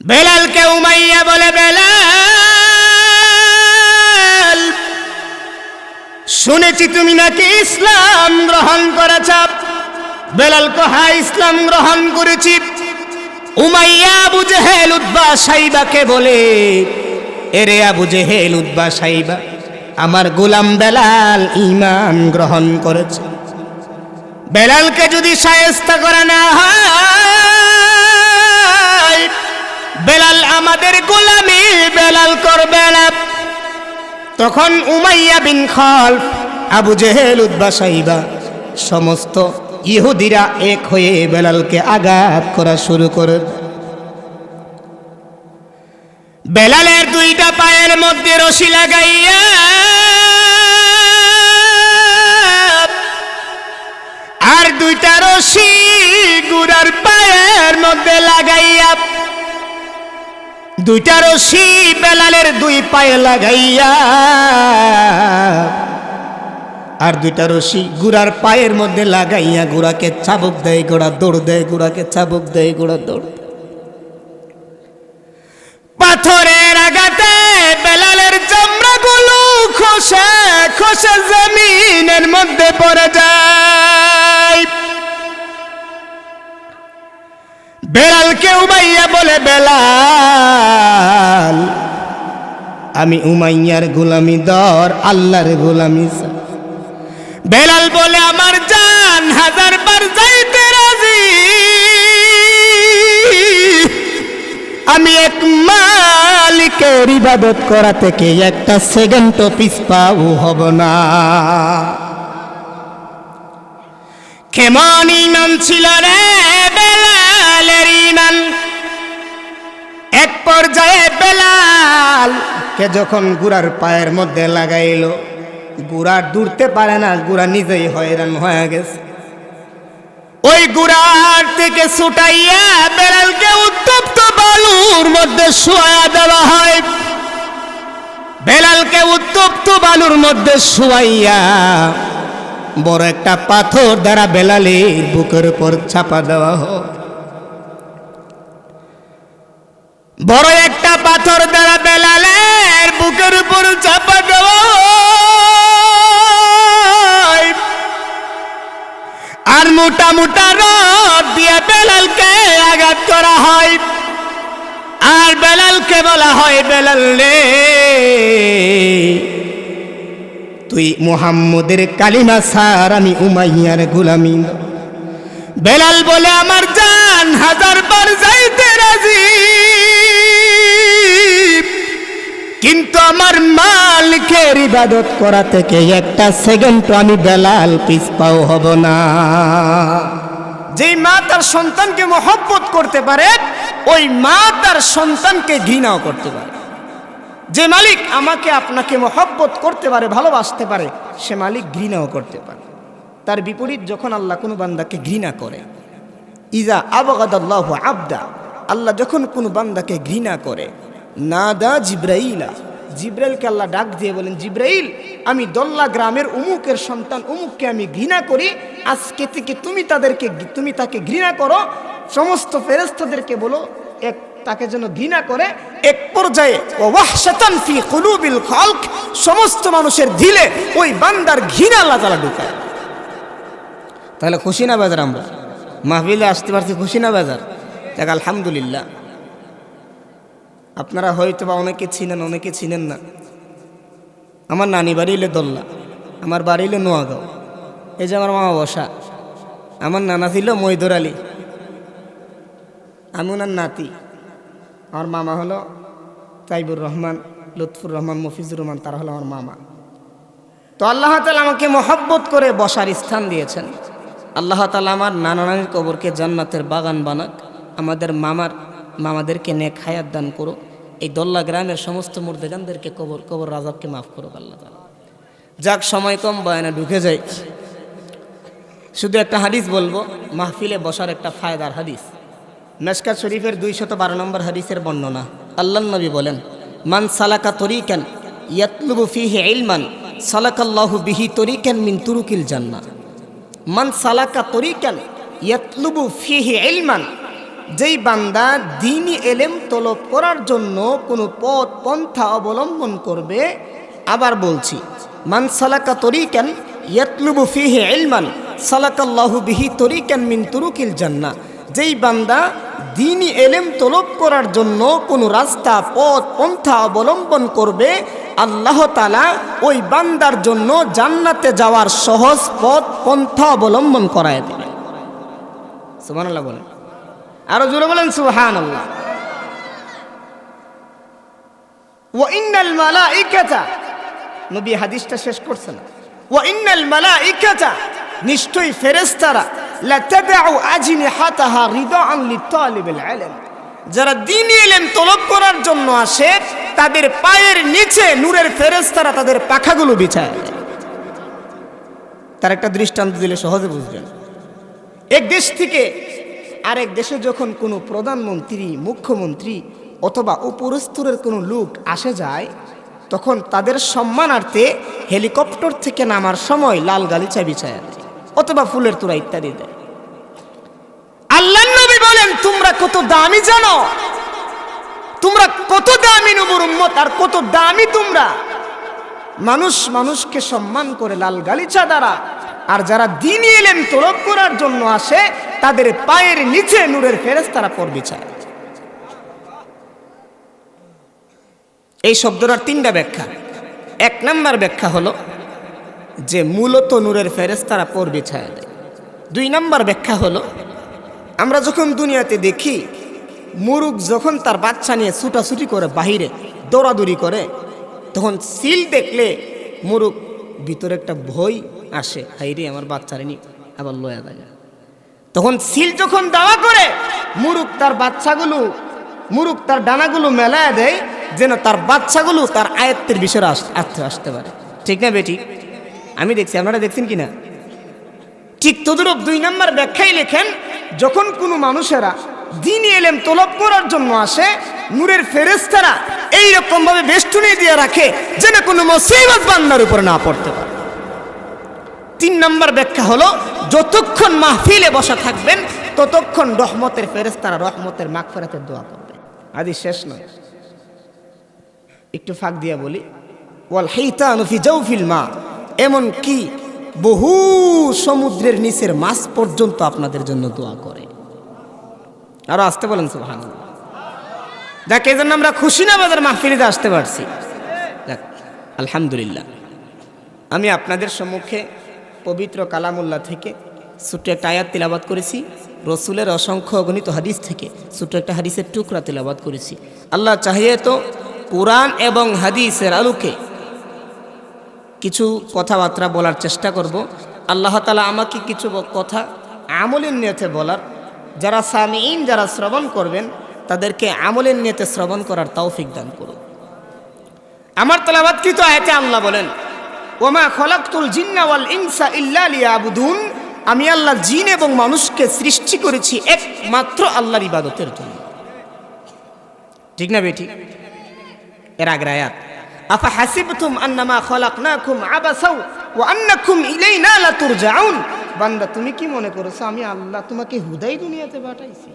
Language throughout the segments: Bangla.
বেলালকে উমাইয়া বলে, বেলাল, শুনেছি তুমি নাকি ইসলাম গ্রহণ করেছ। বেলাল কহা, ইসলাম গ্রহণ করেছি। উমাইয়া আবু জেহেল উতবা সাইবাকে বলে, এরে আবু জেহেল উতবা সাইবা, আমার গোলাম বেলাল ঈমান গ্রহণ করেছে। বেলালকে যদি শায়েস্তা করা না হয়, বেলাল আমাদের গোলামি বেলাল করবে না। তখন উমাইয়া বিন খালফ, আবু জেহেল উতবা সাইবা সমস্ত ইহুদিরা এক হয়ে বেলালকে আঘাত করা শুরু করে। বেলালের দুইটা পায়ের মধ্যে রশি লাগাইয়া আর দুইটা রশি গুড়ার পায়ের মধ্যে লাগাইয়া, দুইটা রশি বেলালের দুই পায়ে লাগাইয়া আর দুইটা রশি গুড়ার পায়ের মধ্যে লাগাইয়া গুড়াকে চাবুক দেয়, গোড়া দৌড় দেয়, গুড়াকে চাবুক দেয়, গোড়া দৌড়। পাথরের আঘাতে বেলালের চামড়াগুলো খসে খসে জমিনের মধ্যে পড়ে যায়। বেলালকে উমাইয়া বলে, বেলাল, আমি উমাইয়ার গোলামি দর, আল্লাহর গোলামি। বেলাল বলে, আমার জান হাজার বার যাইতে রাজি, আমি এক মালিকের ইবাদত করা থেকে একটা সেকেন্ডও পিছপাও হব না। কেমন ঈমান ছিল রে বেলালের ঈমান! এক পর্যায়ে বেলালকে যখন গুড়ার পায়ের মধ্যে লাগাইল, গুড়া দূরতে পারে না, গুড়া নিজেই হয়রান হয়ে গেছে। ওই গুড়ার থেকে ছুটাইয়া বেলালকে উত্তপ্ত বালুর মধ্যে শুয়াইয়া দেওয়া হয়। বেলালকে উত্তপ্ত বালুর মধ্যে শুয়াইয়া বড় একটা পাথর দ্বারা বেলালের বুকের উপর চাপা দেওয়া হয়। বড় একটা পাথর দ্বারা বেলালের বুকের উপর চাপা দেওয়া হয়। আর মোটা মোটা রড দিয়ে বেলালকে আঘাত করা হয়। আর বেলালকে বলা হয়, বেলাল রে, তুই মুহাম্মদের কালিমা ছাড়, আমি উমাইয়ার গোলামি। বেলাল বলে, আমার জান হাজার বার যাইতে রাজি, কিন্তু আমার মালিকের ইবাদত করা থেকে একটা সেকেন্ড আমি বেলাল পিছপাও হব না। যেই মা তার সন্তানকে মহব্বত করতে পারে, ওই মা তার সন্তানকে ঘৃণাও করতে পারে। যে মালিক আমাকে আপনাকে মহব্বত করতে পারে, ভালোবাসতে পারে, সে মালিক ঘৃণাও করতে পারে। তার বিপরীত যখন আল্লাহ কোনো বান্দাকে ঘৃণা করে, ইজা আবগাদাল্লাহু আবদা, আল্লাহ যখন কোনো বান্দাকে ঘৃণা করে, নাদা জিব্রাইলা, জিব্রাইলকে আল্লাহ ডাক দিয়ে বলেন, জিব্রাইল, আমি দল্লা গ্রামের উমুকের সন্তান উমুককে আমি ঘৃণা করি, আজকে থেকে তুমি তাকে ঘৃণা করো। সমস্ত ফেরেশতাদেরকে বলো তাকে যেন ঘৃণা করে। এক পর্যায়ে ওয়াহশাতান ফি কুলুবিল খালক, সমস্ত মানুষের দিলে ওই বান্দার ঘৃণা আল্লাহ তাআলা ঢুকায়। তাহলে খুশি না বেজার? আমরা মাহফিলে আসতে পারছি, খুশি না বেজার? দেখ, আলহামদুলিল্লাহ। আপনারা হয়তো বা অনেকে চিনেন, অনেকে চিনেন না। আমার নানি বাড়ি হইলে দল্লা, আমার বাড়ি হইলে নোয়াগাঁও। এই যে আমার মামা বসা, আমার নানা ছিল মৈদর আলী, আমি ওনার নাতি। আমার মামা হলো তাইবুর রহমান, লুৎফুর রহমান, মফিজুর রহমান, তারা হলো আমার মামা। তো আল্লাহ তাআলা আমাকে মহব্বত করে বসার স্থান দিয়েছেন। আল্লাহ তাআলা আমার নানা নানির কবরকে জান্নাতের বাগান বানাক, আমাদের মামাদেরকে নেক হায়াত দান করো, এই দল্লা গ্রামের সমস্ত মুর্দেগানদেরকে কবর রাজাবকে মাফ করো আল্লাহ তাআলা। যাক, সময় কম, বয়ানে ঢুকে যাই। শুধু একটা হাদিস বলবো, মাহফিলে বসার একটা ফায়দার হাদিস। মিশকাত শরীফের 212 নম্বর হাদিসের বর্ণনা। আল্লাহর নবী বলেন, মান সালাকা তরিকান ইয়াতলুবু ফিহি ইলমান সালাকাল্লাহু বিহি তরিকান মিন তুরুকিল জান্নাহ। মান সালাকা তরিকান ইয়াতলুবু ফিহি ইলমান, যেই বান্দা দ্বীনি ইলম তলব করার জন্য কোনো পথ পন্থা অবলম্বন করবে। আবার বলছি, মান সালাকা তরিকান ইয়াতলুবু ফিহি ইলমান সালাকাল্লাহু বিহি তরিকান মিন তুরুকিল জান্নাহ। যেই বান্দা দ্বীনি ইলম তলব করার জন্য কোনো রাস্তা পথ পন্থা অবলম্বন করবে, আল্লাহ তাআলা ওই বান্দার জন্য জান্নাতে যাওয়ার সহজ পথ পন্থা অবলম্বন করায় দেবে। সুবহানাল্লাহ বলেন, আরো জোরে বলেন সুবহানাল্লাহ। ওয়া ইন্নাল মালাইকাতা, নবী হাদিসটা শেষ করছেন, ওয়া ইন্নাল মালাইকাতা, নিশ্চয়ই ফেরেশতারা, লা তাদউ আজনিহাতাহা রিদাআন লিতালিবিল ইলম, যারা দ্বীনি ইলম তলব করার জন্য আসে তাদের পায়ের নিচে নূরের ফেরেশতারা তাদের পাখাগুলো বিছায় দেয়। তার একটা দৃষ্টান্ত দিলে সহজে বুঝবেন। এক দেশ থেকে আরেক দেশে যখন কোনো প্রধানমন্ত্রী, মুখ্যমন্ত্রী অথবা উপরস্তরের কোনো লোক আসে যায়, তখন তাদের সম্মানার্থে হেলিকপ্টার থেকে নামার সময় লাল গালিচা বিছায় দেয় অথবা ফুলের তোড়া ইত্যাদি দেয়। আল্লাহর নবী বলেন, তোমরা কত দামি জানো? তোমরা কত দামি নবীর উম্মত, আর কত দামি তোমরা। মানুষ মানুষকে সম্মান করে লাল গালিচা দ্বারা, আর যারা দ্বীনি ইলম তলব করার জন্য আসে তাদের পায়ের নিচে নূরের ফেরেশতারা পর বিছায়। এই শব্দটার তিনটা ব্যাখ্যা। এক নম্বর ব্যাখ্যা হলো যে মূলত নূরের ফেরেশতারা পর বিছায় দেয়। দুই নম্বর ব্যাখ্যা হলো, আমরা যখন দুনিয়াতে দেখি মুরুগ যখন তার বাচ্চা নিয়ে ছুটাছুটি করে, বাহিরে দৌড়াদৌড়ি করে, তখন সিল দেখলে মুরুগ ভিতরে একটা ভয় আসে, হাইরে আমার বাচ্চারে নি আবার লয়া যায়। তখন সিল যখন দাওয়া করে, মুরুগ তার বাচ্চাগুলো, মুরুগ তার ডানাগুলো মেলায় দেয় যেন তার বাচ্চাগুলো তার আয়ত্তের বিষয়ে আসতে পারে। ঠিক না বেটি? আমি দেখছি, আপনারা দেখছেন কিনা? ঠিক তদুরূপ দুই নম্বর ব্যাখ্যায় লেখেন, যখন কোনো মানুষেরা দ্বীনি ইলম তলব করার জন্য আসে, নূরের ফেরেশতারা এইরকম ভাবে বেষ্টনী দিয়ে রাখে যেন কোনো মুসিবত বান্দার উপর না পড়তে পারে। তিন নম্বর ব্যাখ্যা হলো, যতক্ষণ মাহফিলে বসা থাকবেন ততক্ষণ রহমতের ফেরেশতারা রহমতের মাগফিরাতের দোয়া করবে। আদি শেষ নয়, একটু ফাঁক দিয়া বলি, ওয়াল হাইতানু ফি জাওফিল মা, এমন কি বহু সমুদ্রের নিচের মাছ পর্যন্ত আপনাদের জন্য দোয়া করে। আরো আসতে বলেন সুবহানাল্লাহ। যাক, এই জন্য আমরা খুশি না বাজার মাহফিলিতে আসতে পারছি। যাক, আলহামদুলিল্লাহ। আমি আপনাদের সম্মুখে পবিত্র কালামুল্লাহ থেকে ছোট্ট একটা আয়াত তিলাবাত করেছি, রসুলের অসংখ্য অগণিত হাদিস থেকে ছোট্ট একটা হাদিসের টুকরা তিলাবাত করেছি। আল্লাহ চাহিয়ে তো কুরআন এবং হাদিসের আলোকে কিছু কথাবার্তা বলার চেষ্টা করব। আল্লাহ তাআলা আমাকে কিছু কথা আমলের নিয়তে বলার, যারা সামিঈন, যারা শ্রবণ করবেন তাদেরকে আমলের নিয়তে শ্রবণ করার তৌফিক দান করুন। আমার তেলাওয়াতকৃত আয়াতে আল্লাহ বলেন, ওমা খলাকতুল জিন্না ওয়াল ইনসা ইল্লা লিয়াবুদুন, আমি আল্লাহ জিন এবং মানুষকে সৃষ্টি করেছি একমাত্র আল্লাহর ইবাদতের জন্য। ঠিক না বেটি? এর আগের আয়াত, আফা হাসিবতুম আন্নামা খলাকনাকুম আবাসাও ওয়া আন্নাকুম ইলাইনা লা তুরজাউন, বান্দা তুমি কি মনে করেছো আমি আল্লাহ তোমাকে হুদাই দুনিয়াতে পাঠাইছি,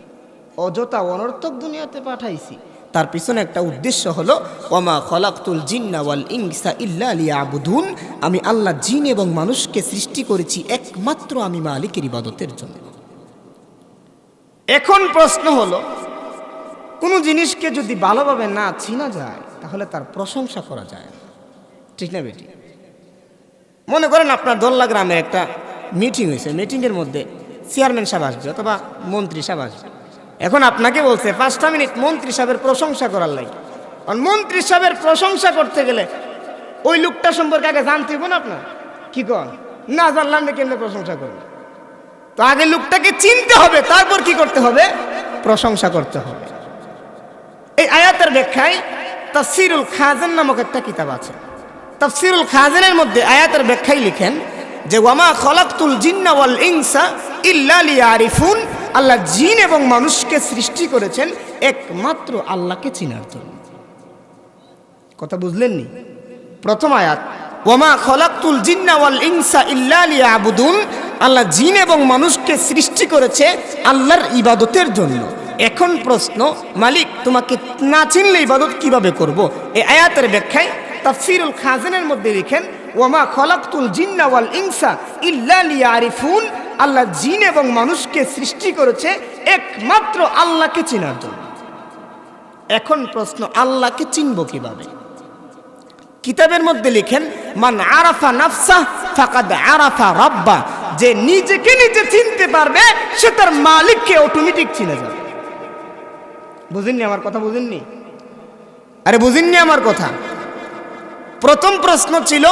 অযথা অনর্থক দুনিয়াতে পাঠাইছি? তার পিছনে একটা উদ্দেশ্য হলো, ওমা খলাকতুল জিন্না ওয়াল ইনসা ইল্লা লিয়াবুদুন, আমি আল্লাহ জিন এবং মানুষকে সৃষ্টি করেছি একমাত্র আমি মালিকের ইবাদতের জন্য। এখন প্রশ্ন হলো, কোনো জিনিসকে যদি ভালোভাবে না চিনা যায় তাহলে তার প্রশংসা করা যায় না। ঠিক না বেটি? মনে করেন আপনার দোল্লা গ্রামে একটা মিটিং হয়েছে, মিটিংয়ের মধ্যে চেয়ারম্যান সাহেব আসবে অথবা মন্ত্রী সাহেব আসবে। এখন আপনাকে বলছে 5টা মিনিট মন্ত্রী সাহেবের প্রশংসা করার লাগে। আর মন্ত্রী সাহেবের প্রশংসা করতে গেলে ওই লোকটা সম্পর্কে আগে জানতে হবে না আপনার? কি কন? না জানলাম না কেমনে প্রশংসা করবে? তো আগে লোকটাকে চিনতে হবে, তারপর কি করতে হবে? প্রশংসা করতে হবে। এই আয়াতের ব্যাখ্যায় তাফসীরুল খাজান নামক একটা কিতাব আছে। তাফসীরুল খাজানের মধ্যে আয়াতের ব্যাখ্যায় লিখেন যে, ওয়ামা খলাকতুল জিন্না ওয়াল ইনসা ইল্লা লিয়ারিফুন, আল্লাহ জিন এবং মানুষকে সৃষ্টি করেছেন একমাত্র আল্লাহকে চিনার জন্য। কথা বুঝলেন নি? প্রথম আয়াত, ওয়ামা খলাকতুল জিন্না ওয়াল ইনসা ইল্লা লিয়াবুদুন, আল্লাহ জিন এবং মানুষকে সৃষ্টি করেছে আল্লাহর ইবাদতের জন্য। এখন প্রশ্ন, মালিক তোমাকে না চিনলে ইবাদত কিভাবে করব? এই আয়াতের ব্যাখ্যায় তাফসীরুল খাজানের মধ্যে লিখেন, ওয়ামা খলাকতুল জিন্না ওয়াল ইনসা ইল্লা লিয়ারিফুন, আল্লাহ জিন এবং মানুষকে সৃষ্টি করেছে একমাত্র আল্লাহকে চেনার জন্য। এখন প্রশ্ন, আল্লাহকে চিনব কিভাবে? কিতাবের মধ্যে লিখেন, মান আরাফা নাফসা ফাকাদ আরাফা রাব্বা, যে নিজেকে নিজে চিনতে পারবে সে তার মালিককে অটোমেটিক চিনে যাবে। বুঝেননি আমার কথা? বুঝেননি? আরে বুঝেননি আমার কথা? প্রথম প্রশ্ন ছিল,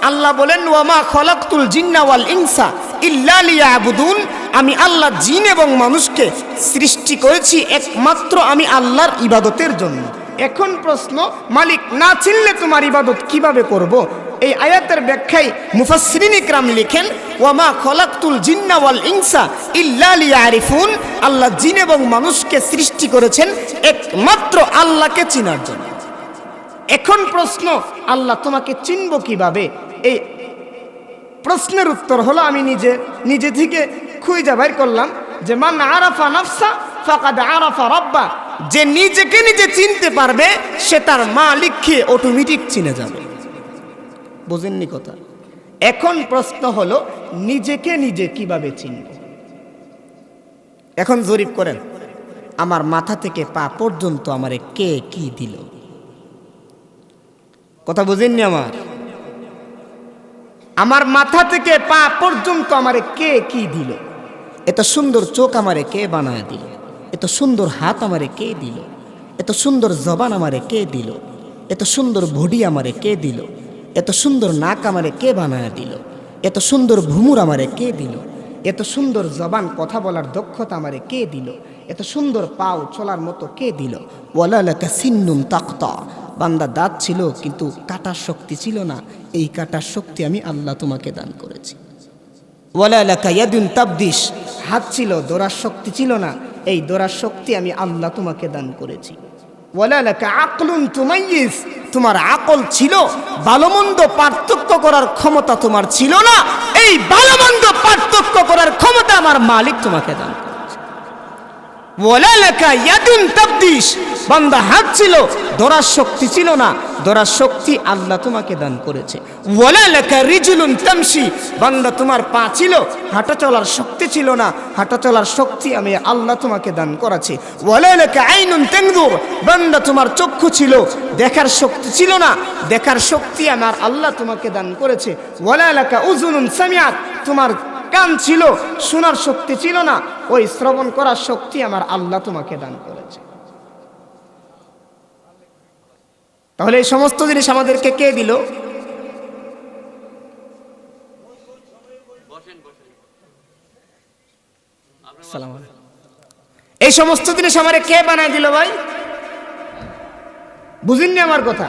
আল্লাহ বলেন ওয়ামা খলাকতুল জিন্না ওয়াল ইনসা ইল্লা লিয়াবুদুন, আমি আল্লাহ জিন এবং মানুষকে সৃষ্টি করেছি একমাত্র আমি আল্লাহর ইবাদতের জন্য। এখন প্রশ্ন, মালিক না চিনলে তোমার ইবাদত কিভাবে করব? এই আয়াতের ব্যাখ্যায় মুফাসসিরিন ইকরাম লিখেন, ওয়ামা খলাকতুল জিন্না ওয়াল ইনসা ইল্লা লিয়ারিফুন, আল্লাহ জিন এবং মানুষকে সৃষ্টি করেছেন একমাত্র আল্লাহকে চিনার জন্য। এখন প্রশ্ন, আল্লাহ তোমাকে চিনব কিভাবে? এই প্রশ্নের উত্তর হলো, আমি নিজে থেকে খুঁজে বের করলাম যে মান আরাফা নাফসা ফাকাদ আরাফা রাব্বা, যে নিজেকে নিজে চিনতে পারবে সে তার মালিককে অটোমেটিক চিনে যাবে। বুঝেননি কথা? এখন প্রশ্ন হলো, নিজেকে নিজে কিভাবে চিনব? এখন জরিপ করেন, আমার মাথা থেকে পা পর্যন্ত আমারে কে কি দিল? কথা বুঝেননি আমার মাথা থেকে পা পর্যন্ত আমারে কে কি দিল? এত সুন্দর চোখ আমারে কে বানায় দিল? এত সুন্দর হাত আমারে কে দিল? এত সুন্দর জবান আমারে কে দিল? এত সুন্দর বডি আমারে কে দিল? এত সুন্দর নাক আমারে কে বানায় দিল? এত সুন্দর ভুমুর আমারে কে দিল? এত সুন্দর জবান, কথা বলার দক্ষতা আমারে কে দিল? এত সুন্দর পাও চলার মতো কে দিল? ওয়ালা লাকা সিন্নুন তাকতা, বান্দা দাঁত ছিল কিন্তু কাটার শক্তি ছিল না, এই কাটার শক্তি আমি আল্লাহ তোমাকে দান করেছি। ওয়ালা লাকা ইয়াদুন তাবদিশ, হাত ছিল, দৌড়ার শক্তি ছিল না, এই দৌড়ার শক্তি আমি আল্লাহ তোমাকে দান করেছি। ওয়ালা লাকা আকলুন তুমাইয়িজ, তোমার আকল ছিল, ভালো মন্দ পার্থক্য করার ক্ষমতা তোমার ছিল না, এই ভালো মন্দ পার্থক্য করার ক্ষমতা আমার মালিক তোমাকে দান করেছে। ওয়ালা লাকা ইয়াদুন তাবদিশ, বান্দা হাত ছিল, দৌড়ার শক্তি ছিল না, দৌড়ার শক্তি আল্লাহ তোমাকে দান করেছে। ওয়ালা লাকা রিজলুন তামশি, বান্দা তোমার পা ছিল, হাঁটা চলার শক্তি ছিল না, হাঁটা চলার শক্তি আমি আল্লাহ তোমাকে দান করেছি। ওয়ালা লাকা আইনুন তানজুর, বান্দা তোমার চক্ষু ছিল, দেখার শক্তি ছিল না, দেখার শক্তি আমার আল্লাহ তোমাকে দান করেছে। ওয়ালা লাকা উযুনুন সামিআত, তোমার কান ছিল, শোনার শক্তি ছিল না, ওই শ্রবণ করার শক্তি আমার আল্লাহ তোমাকে দান করেছে। তাহলে এই সমস্ত জিনিস আমাদেরকে কে দিল? এই সমস্ত জিনিস আমারে কে বানায় দিল ভাই? বুঝিননি আমার কথা?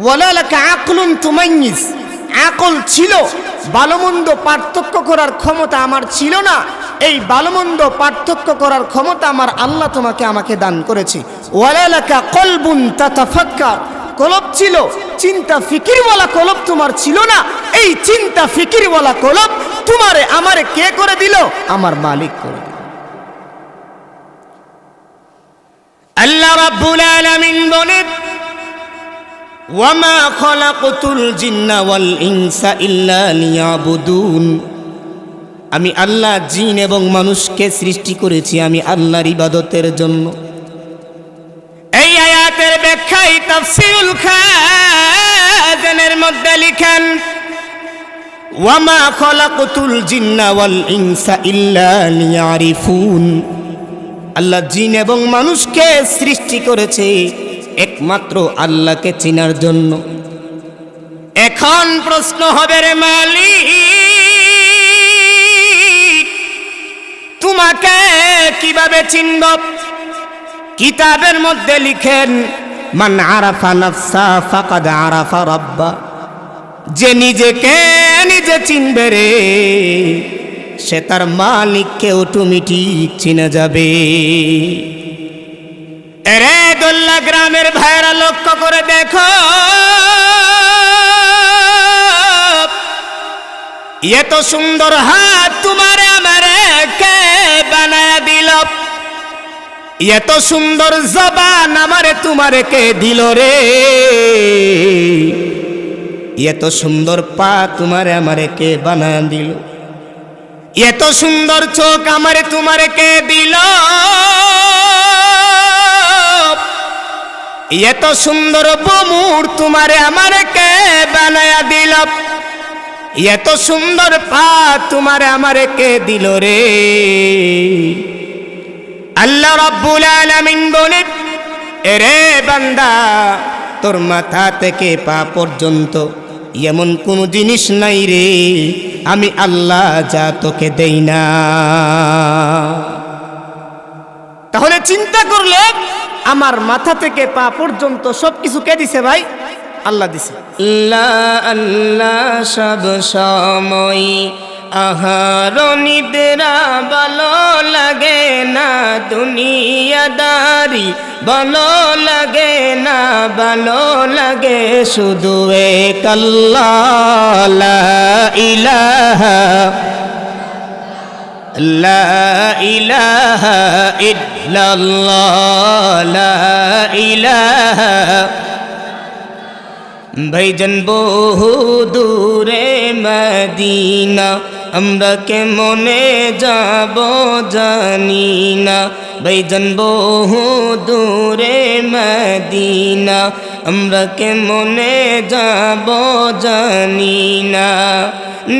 ওয়ালা লাকা আকলুন তুমাইয়িজ, আকল ছিল, ভালো মন্দ পার্থক্য করার ক্ষমতা আমার ছিল না, এই ভালো মন্দ পার্থক্য করার ক্ষমতা আমার আল্লাহ তোমাকে আমাকে দান করেছে। ওয়ালা লাকা কলবুন তাতাফাক্কার, কলব ছিল, চিন্তা ফিকিরওয়ালা কলব তোমার ছিল না, এই চিন্তা ফিকিরওয়ালা কলব তোমারে আমারে কে করে দিল? আমার মালিক করে দিল। আল্লাহ রাব্বুল আলামিন বলেন, ওয়ামা খলাকতুল জিন্না ওয়াল ইনসা ইল্লা লিয়াবুদুন, আমি আল্লাহ জিন এবং মানুষকে সৃষ্টি করেছি আমি আল্লাহর ইবাদতের জন্য। এই আয়াতের ব্যাখ্যায় তাফসীরুল খাজানের মধ্যে লিখেন, ওয়ামা খলাকতুল জিন্না ওয়াল ইনসা ইল্লা লিয়ারিফুন, আল্লাহ জিন এবং মানুষকে সৃষ্টি করেছে একমাত্র আল্লাহকে চিনার জন্য। এখন প্রশ্ন হবে, রে মালিক তোমাকে কিভাবে চিনব? কিতাবের মধ্যে লিখেন, মান আরাফা নাফসা ফাকাদ আরাফা রাব্বা, যে নিজেকে নিজে চিনবে রে সে তার মালিককে অটোমেটিক চিনে যাবে। এরে দোল্লা গ্রামের ভাইরা লক্ষ্য করে দেখো, এত সুন্দর হাত তোমার আমারে কে বানায়া দিল? এত সুন্দর জবান আমারে তোমারে কে দিল রে, এত সুন্দর পা তোমারে আমারে কে বানায় দিল, এত সুন্দর চোখ আমারে তোমারে কে দিল, এত সুন্দর বমুর তোমারে আমারে কে বানায়া দিল, এত সুন্দর পা তোমারে আমারে কে দিল রে। আল্লাহ রাব্বুল আলামিন বলে, এরে বান্দা, তোর মাথা থেকে পা পর্যন্ত এমন কোন জিনিস নাই রে আমি আল্লাহ যা তোকে দেই না। তাহলে চিন্তা করলে আমার মাথা থেকে পা পর্যন্ত সবকিছু কে দিছে ভাই? আল্লাহ দিছে। আল্লাহ আল্লাহ সব সময় আহার নিদ্রা ভালো লাগে না, দুনিয়াদারি ভালো লাগে না, ভালো লাগে শুধু এক আল্লাহ, লা ইলাহা লা ইলাহা ইল্লাল্লাহ, লা ইলাহা। ভাইজান বহু দূরে মদিনা, আমরা কেমনে যাব জানি না, ভাইজান বহু দূরে মদিনা, আমরা কেমনে যাব জানি না।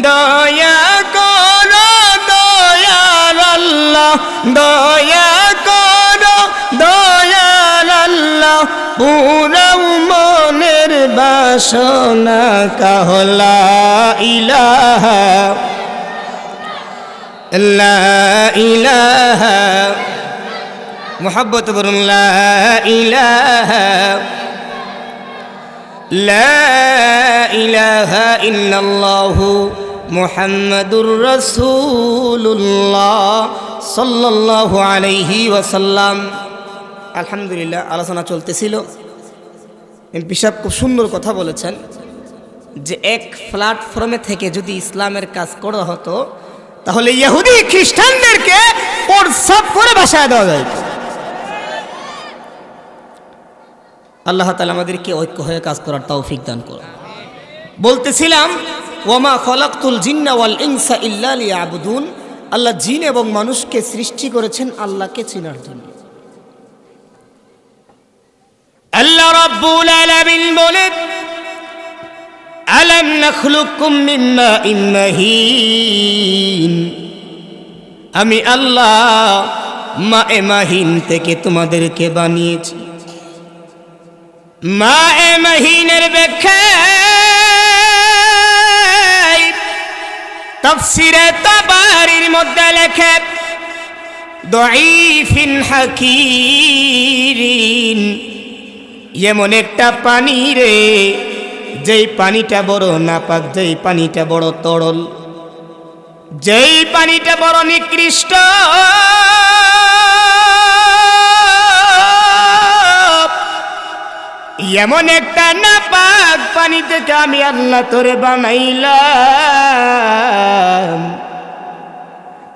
দয়া করো দয়াল আল্লাহ, দয়া করো দয়াল আল্লাহ, পুরা মনের বাসনা কাহলা ইলাহা লা ইলাহা, মুহাব্বত বলুন লা ইলাহা লা ইলাহা ইল্লাল্লাহু মুহাম্মাদুর রাসূলুল্লাহ সাল্লাল্লাহু আলাইহি ওয়াসাল্লাম। আলহামদুলিল্লাহ, আলোচনা চলতেছিল। এমপি সাহেব খুব সুন্দর কথা বলেছেন যে এক প্ল্যাটফর্মে থেকে যদি ইসলামের কাজ করা হতো তাহলে ইহুদি খ্রিস্টানদেরকে প্রস্রাব করে বাসায় দেওয়া যায়। আল্লাহ তাআলা আমাদেরকে ঐক্য হয়ে কাজ করার তৌফিক দান করুন। বলতেছিলাম ওয়ামা খলাকতুল জিন্না ওয়াল ইনসা ইল্লা লিয়াবুদুন, আল্লাহ জিন এবং মানুষকে সৃষ্টি করেছেন আল্লাহকে চেনার জন্য। আল্লাহ রাব্বুল আলামিন বলেন, আলাম নাখলুকুম মিন মাইন মাহিন, আমি আল্লাহ মায়ে মাহিন থেকে তোমাদেরকে বানিয়েছি। মায়ে মাহিনের ব্যাখ্যা তাফসীরে তাবারীর মধ্যে লেখে দাঈফিন হাকিরিন, এমন একটা পানি রে যেই পানিটা বড় নাপাক, যেই পানিটা বড় তরল, যেই পানিটা বড় নিকৃষ্ট, এমন একটা নাপাক পানি থেকে আমি আল্লাহ তোরে বানাইলাম।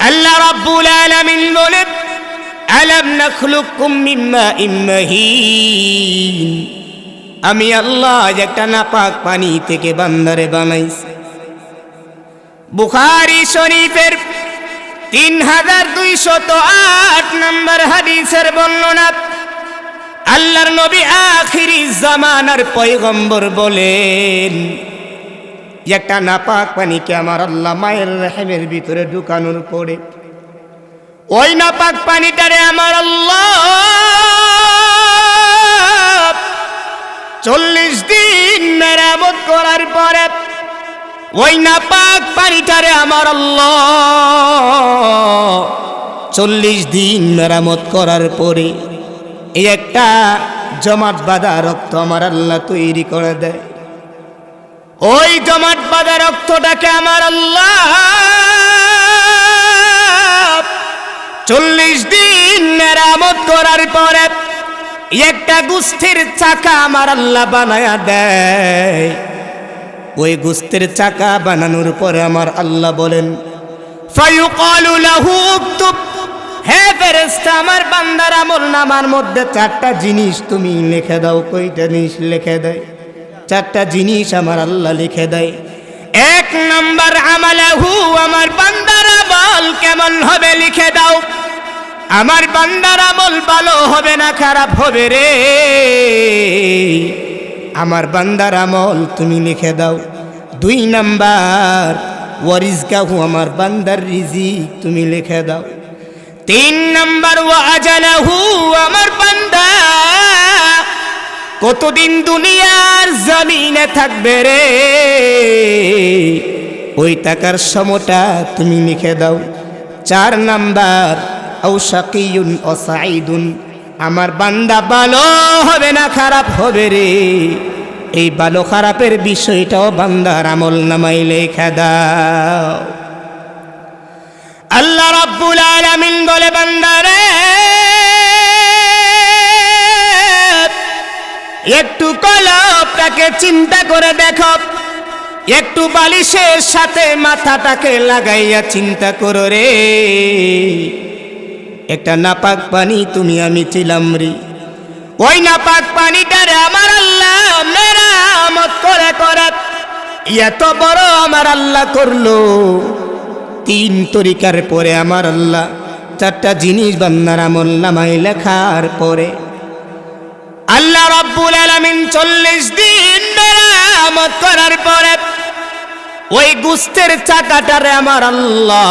আল্লাহ রাব্বুল আলামিন বলেন, আলাম নাখলুকুম মিন মাইন মাহিন, আমি আল্লাহ একটা নাপাক পানি থেকে বান্দারে বানাইছি। বুখারী শরীফের 3208 নম্বর হাদিসের বর্ণনা, আল্লাহর নবী আখিরি জামানার পয়গম্বর বলেন, একটা নাপাক পানিকে আমার আল্লাহ মায়ের রহমের ভিতরে ঢুকানোর পরে ওই নাপাক পানিটারে আমার আল্লাহ 40 দিন মেরামত করার পরে ওই নাপাক পানিটারে আমার আল্লাহ 40 দিন মেরামত করার পরে এই একটা জমাট বাঁধা রক্ত আমার আল্লাহ তৈরি করে দেয়। ওই জমাট বাঁধা রক্তটাকে আমার আল্লাহ 40 দিন মেরামত করার পরে একটা গোস্তের চাকা আমার আল্লাহ বানায়া দেয়। ওই গোস্তের চাকা বানানোর পরে আমার আল্লাহ বলেন, ফায়ুকালু লাহু উকতুব, হে ফেরেশতা আমার বান্দার আমলনামার মধ্যে 4টা জিনিস তুমি লিখে দাও। কয়টা জিনিস লিখে দেয়? 4টা জিনিস আমার আল্লাহ লিখে দেয়। 1 নাম্বার আমালাহু, আমার বান্দার আমল কেমন হবে লিখে দাও। আমার বান্দার আমল ভালো হবে না খারাপ হবে রে, আমার বান্দার আমল তুমি লিখে দাও। 2 নাম্বার ওয়ারিজকাহু, আমার বান্দার রিজিক তুমি লিখে দাও। 3 নাম্বার ওয়া আজালাহু, আমার বান্দা কতদিন দুনিয়ার জমিনে থাকবে রে, ওই টাকার সময়টা তুমি লিখে দাও। 4 নাম্বার আও শাকিয়ুন ও সাঈদুন, আমার বান্দা ভালো হবে না খারাপ হবে রে, এই ভালো খারাপের বিষয়টাও বান্দার আমল নামায় লেখা দাও। আল্লাহ রাব্বুল আলামিন বলে বান্দারে একটু কলবটাকে চিন্তা করে দেখো, একটু বালিশের সাথে মাথাটাকে লাগাইয়া চিন্তা করো রে, একটা নাপাক পানি তুমি আমি ছিলাম রে, ওই নাপাক পানিটারে আমার আল্লাহ মেরামত করে করে এত বড় আমার আল্লাহ করলো। 3 তরিকার পরে আমার আল্লাহ 4টা জিনিস বান্দার আমল নামায় লেখার পরে আল্লাহ রাব্বুল আলামিন 40 দিন মেরামত করার পরে ওই গোশতের চাকাটারে আমার আল্লাহ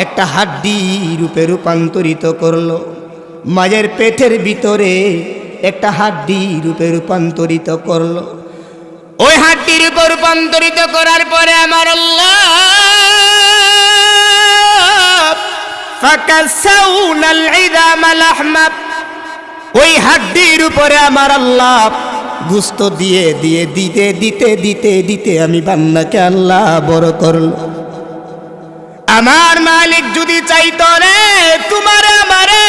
একটা হাড্ডি রূপে রূপান্তরিত করলো। মায়ের পেটের ভিতরে একটা হাড্ডি রূপে রূপান্তরিত করলো। ওই হাড্ডির উপর রূপান্তরিত করার পরে আমার আল্লাহ ফাকাসাউনাল ইযামা লাহমা, ওই হাড্ডির উপরে আমার আল্লাহ গোশত দিয়ে দিয়ে দিতে দিতে দিতে দিতে আমি বান্দাকে আল্লাহ বড় করলো। আমার মালিক যদি চাইতো রে তোমারে আমারে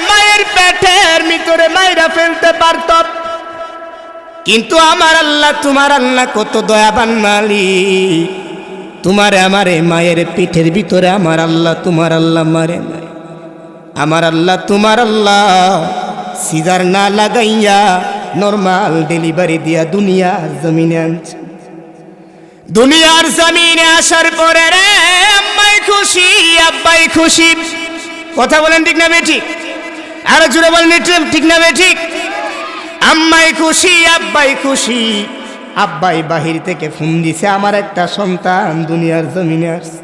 মায়ের পেটের ভিতরে মাইরা ফেলতে পারত, কিন্তু আমার আল্লাহ তোমার আল্লাহ কত দয়াবান মালিক, তোমারে আমারে মায়ের পেটের ভিতরে আমার আল্লাহ তোমার আল্লাহ মারে নাই। আমার আল্লাহ তোমার আল্লাহ সিজার না লাগাইয়া নরমাল ডেলিভারি দিয়া দুনিয়ার জমিনে আনছে। দুনিয়ার জমিনে আসার পরে রে আম্মাই খুশি আব্বাই খুশি। কথা বলেন ঠিক না বেঠিক? আরো জোরে বলেন ঠিক না বেঠিক? আম্মাই খুশি আব্বাই খুশি। আব্বাই বাহির থেকে ফোন দিছে আমার একটা সন্তান দুনিয়ার জমিনে আসছে,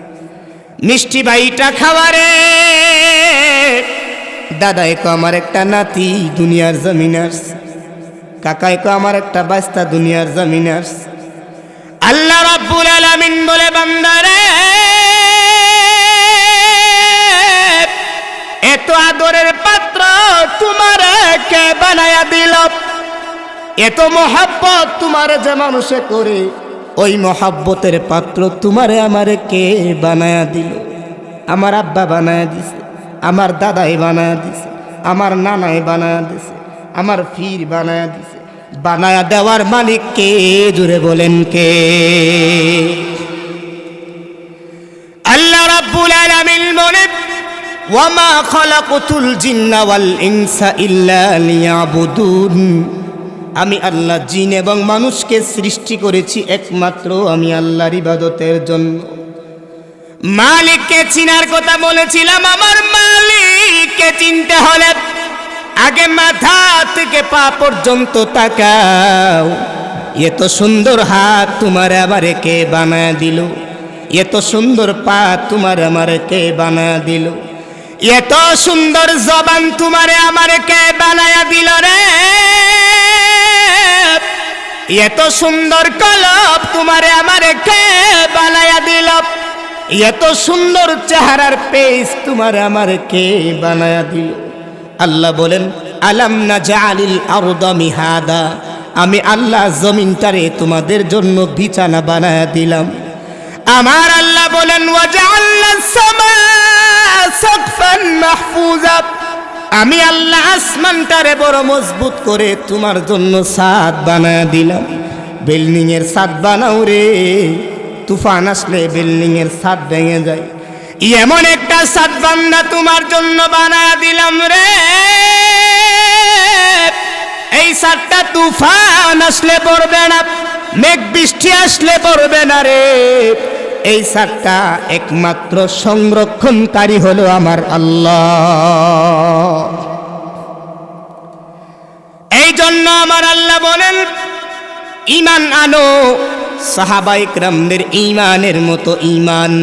মিষ্টি ভাইটা খাওয়ারে। দাদাই কো আমার একটা নাতি দুনিয়ার জমিনে আসছে, কাকাই কো আমার একটা বাস্তা দুনিয়ার জমিনে আসছে। আল্লাহ রাব্বুল আলামিন বলে বান্দারে এত আদরের পাত্র তোমারে কে বানায়া দিল, এত মহব্বত তোমারে যে মানুষে করে ওই মহব্বতের পাত্র তোমারে আমারে কে বানায়া দিল? আমার আব্বা বানায়া দিছে, আমার দাদাই বানায়া দিছে, আমার নানাই বানায়া দিছে, আমার ফির বানায়া দিছে। বানায়া দেওয়ার মালিক কে? জুড়ে বলেন কে? আল্লাহ রাব্বুল আলামিন বলেন ওয়ামা খালাকতুল জিন্না ওয়াল ইনসা ইল্লা লিয়াবুদুন, আমি আল্লাহ জিন এবং মানুষকে সৃষ্টি করেছি একমাত্র আমি আল্লাহর ইবাদতের জন্য। মালিককে চিনার কথা বলেছিলাম, আমার মালিককে চিনতে হলে আগে মাথা থেকে পা পর্যন্ত তাকাও। এত সুন্দর হাত তোমার আমারে কে বানায় দিল? এত সুন্দর পা তোমার আমারে কে বানায় দিল? এত সুন্দর জবান তোমারে আমারে কে বানায়া দিল রে? এত সুন্দর কলব তোমারে আমারে কে বানায়া দিল? এত সুন্দর চেহারার পেজ তোমারে আমারে কে বানায়া দিল? আল্লাহ বলেন আলাম নাজআলিল আরদা মিহাদা, আমি আল্লাহ জমিনটারে তোমাদের জন্য বিছানা বানায়া দিলাম। আমার আল্লাহ বলেন ওয়াজআলনাস সামা সাকফান মাহফুজা, আমি আল্লাহ আসমানটারে বড় মজবুত করে তোমার জন্য ছাদ বানায়া দিলাম। বিল্ডিং এর ছাদ বানাও রে, তুফান আসলে বিল্ডিং এর ছাদ ভেঙে যায়। এমন একটা সাত বান্দা তোমার জন্য বানায়া দিলাম রে, এই সাতটা তুফান আসলে পড়বে না, মেঘ বৃষ্টি আসলে পড়বে না রে। এই সাতটা একমাত্র সংরক্ষণকারী হলো আমার আল্লাহ। এই জন্য আমার আল্লাহ বলেন, ঈমান আনো সাহাবায়ে কেরামদের ঈমানের মতো ঈমান।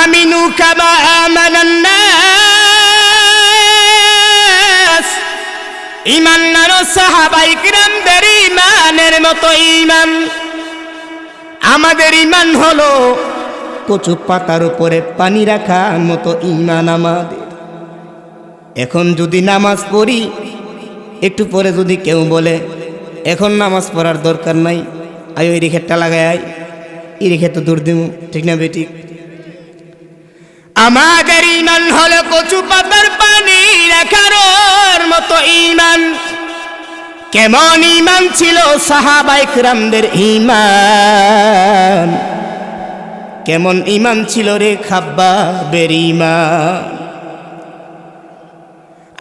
আমিনু কামা আমানান নাস, ঈমান আনো সাহাবায়ে কেরামদের ঈমানের মতো ঈমান। আমাদের ঈমান হলো কচু পাতার উপরে পানি রাখার মতো ঈমান আমাদের। এখন যদি নামাজ পড়ি, একটু পরে যদি কেউ বলে এখন নামাজ পড়ার দরকার নাই, আয় ওই রেখেরটা লাগাই, আয় এই রেখে তো দূর দিব, ঠিক না বেঠিক? আমাদের ঈমান হলো কচু পাতার পানি রাখার মতো ঈমান। কেমন ঈমান ছিল সাহাবায়ে কেরামদের ঈমান, কেমন ঈমান ছিল রে খাব্বাবের ঈমান।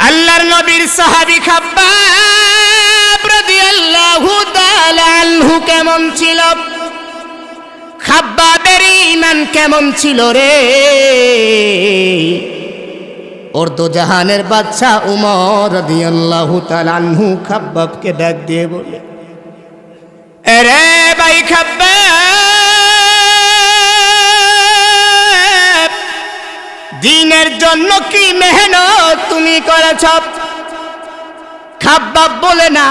আল্লাহর নবীর সাহাবী খাব্বাব রাদিয়াল্লাহু তাআলা আনহু কেমন ছিল, খাব্বাবের ঈমান কেমন ছিল রে। উর্দুজাহানের বাদশা উমর রাদিয়াল্লাহু তাআলা আনহু খাব্বাবকে ডাক দিয়ে বলে, আরে ভাই খাব্বাব, দ্বীনের জন্য কি মেহনত তুমি করেছ? খাব্বাব বলে না,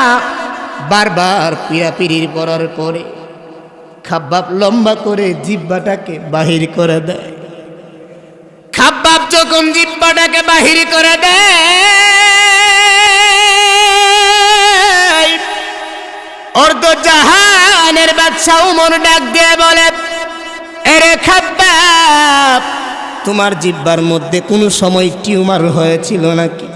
বারবার পিরাপিরির পরার পরে খাব্বাব লম্বা করে জিহ্বাটাকে বাহির করে দেয়। খাব্বাব যখন জিহ্বাটাকে বাহির করে দেয়, উর্দুজাহানের বাদশা উমর ডাক দিয়ে বলে, আরে খাব্বাব, তোমার জিহ্বার মধ্যে কোনো সময় টিউমার হয়েছিল নাকি?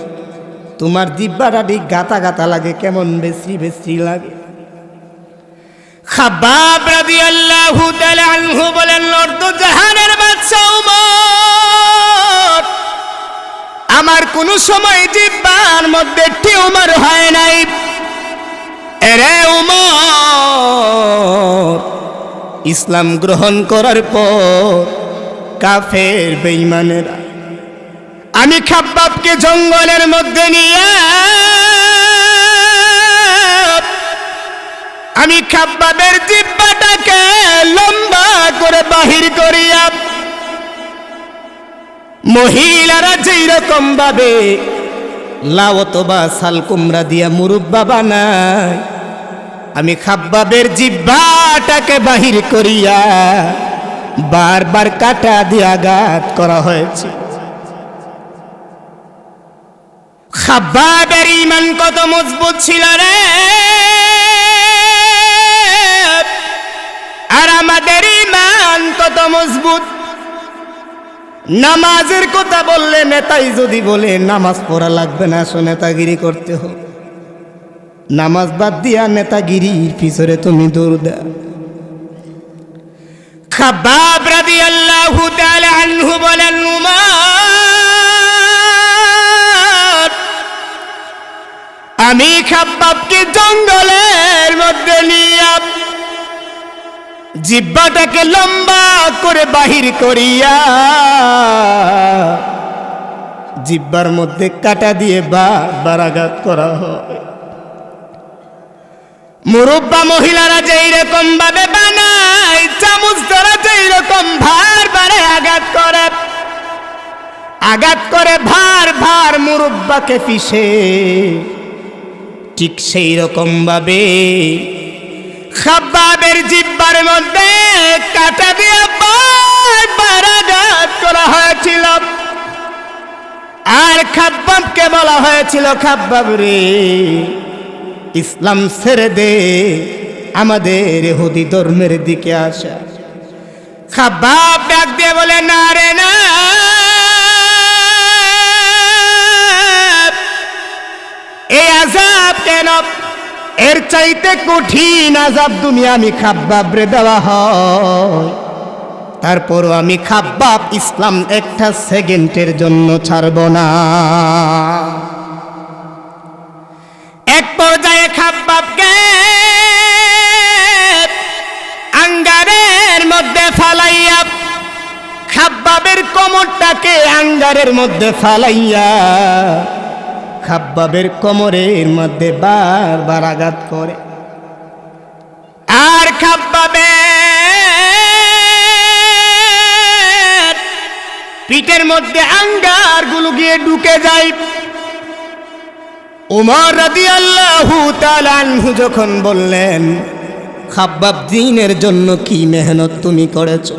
তোমার জিহ্বাটা ঠিক গাতা গাতা লাগে, কেমন বেশি বেশি লাগে। খাব্বাব রাদিয়াল্লাহু তাআলা আনহু বলেন, উর্দুজাহানের বাদশা উমর, আমার কোনো সময় জিহ্বার মধ্যে টিউমার হয় নাই। আরে উমর, ইসলাম গ্রহণ করার পর কাফের বেঈমানেরা আমি খাব্বাবকে জঙ্গলের মধ্যে নিয়ে আমি খাব্বাবের জিহ্বাটাকে লম্বা করে বাহির করিয়া, মহিলারা যেই রকম ভাবে লাউ অথবা শাল কুমড়া দিয়া মুরব্বা বানায়, আমি খাব্বাবের জিহ্বাটাকে বাহির করিয়া বারবার কাটা দিয়ে আঘাত করা হয়েছে। খাব্বাবের ঈমান কত মজবুত ছিল রে, আর আমাদের ঈমান কত মজবুত। নামাজের কথা বললে নেতাই যদি বলে নামাজ পড়া লাগবে না, আসো নেতাগিরি করতে হবে, নামাজ বাদ দিয়া নেতাগিরির পিছনে তুমি দৌড় দাও। খাব্বাব রাদিয়াল্লাহু তাআলা আনহু বলেন, উমর, আমি খাব্বাবকে জঙ্গলের মধ্যে নিয়ে জিহ্বাটাকে লম্বা করে বাহির করিয়া জিহ্বার মধ্যে কাটা দিয়ে বারবার আঘাত করা হয়। মুরব্বা মহিলারা যেই রকম ভাবে বানায়, চামচ দ্বারা যেই রকম ভার ভারে আঘাত করে ভার ভার মুরব্বাকে পিষে, ঠিক সেই রকম ভাবে খাব্বাবের জিহ্বার মধ্যে কাটা দিয়ে বারবার আঘাত করা হয়েছিল। আর খাব্বাবকে বলা হয়েছিল, খাব্বাব রে, ইসলাম ছেড়ে দে, আমাদের ইহুদি ধর্মের দিকে আসা। খাব্বাব ডাক দিয়ে বলে, না রে না, এই আযাব কেন? এর চাইতে কঠিন আযাব দুনিয়া আমি খাব্বাব রে দেওয়া হয়, তারপরও আমি খাব্বাব ইসলাম একটা সেকেন্ডের জন্য ছাড়ব না। এক পর্যায়ে খাব্বাবকে আঙ্গারের মধ্যে ফালাইয়া, খাব্বাবের কোমরটাকে আঙ্গারের মধ্যে ফালাইয়া খাব্বাবের কোমরের মধ্যে বারবার আঘাত করে। আর খাব্বাবের পিঠের মধ্যে আঙ্গারগুলো গিয়ে ঢুকে যায়। উমর রাদিয়াল্লাহু তাআলা আনহু যখন বললেন, খাব্বাব দ্বীনের জন্য কি মেহনত তুমি করেছো,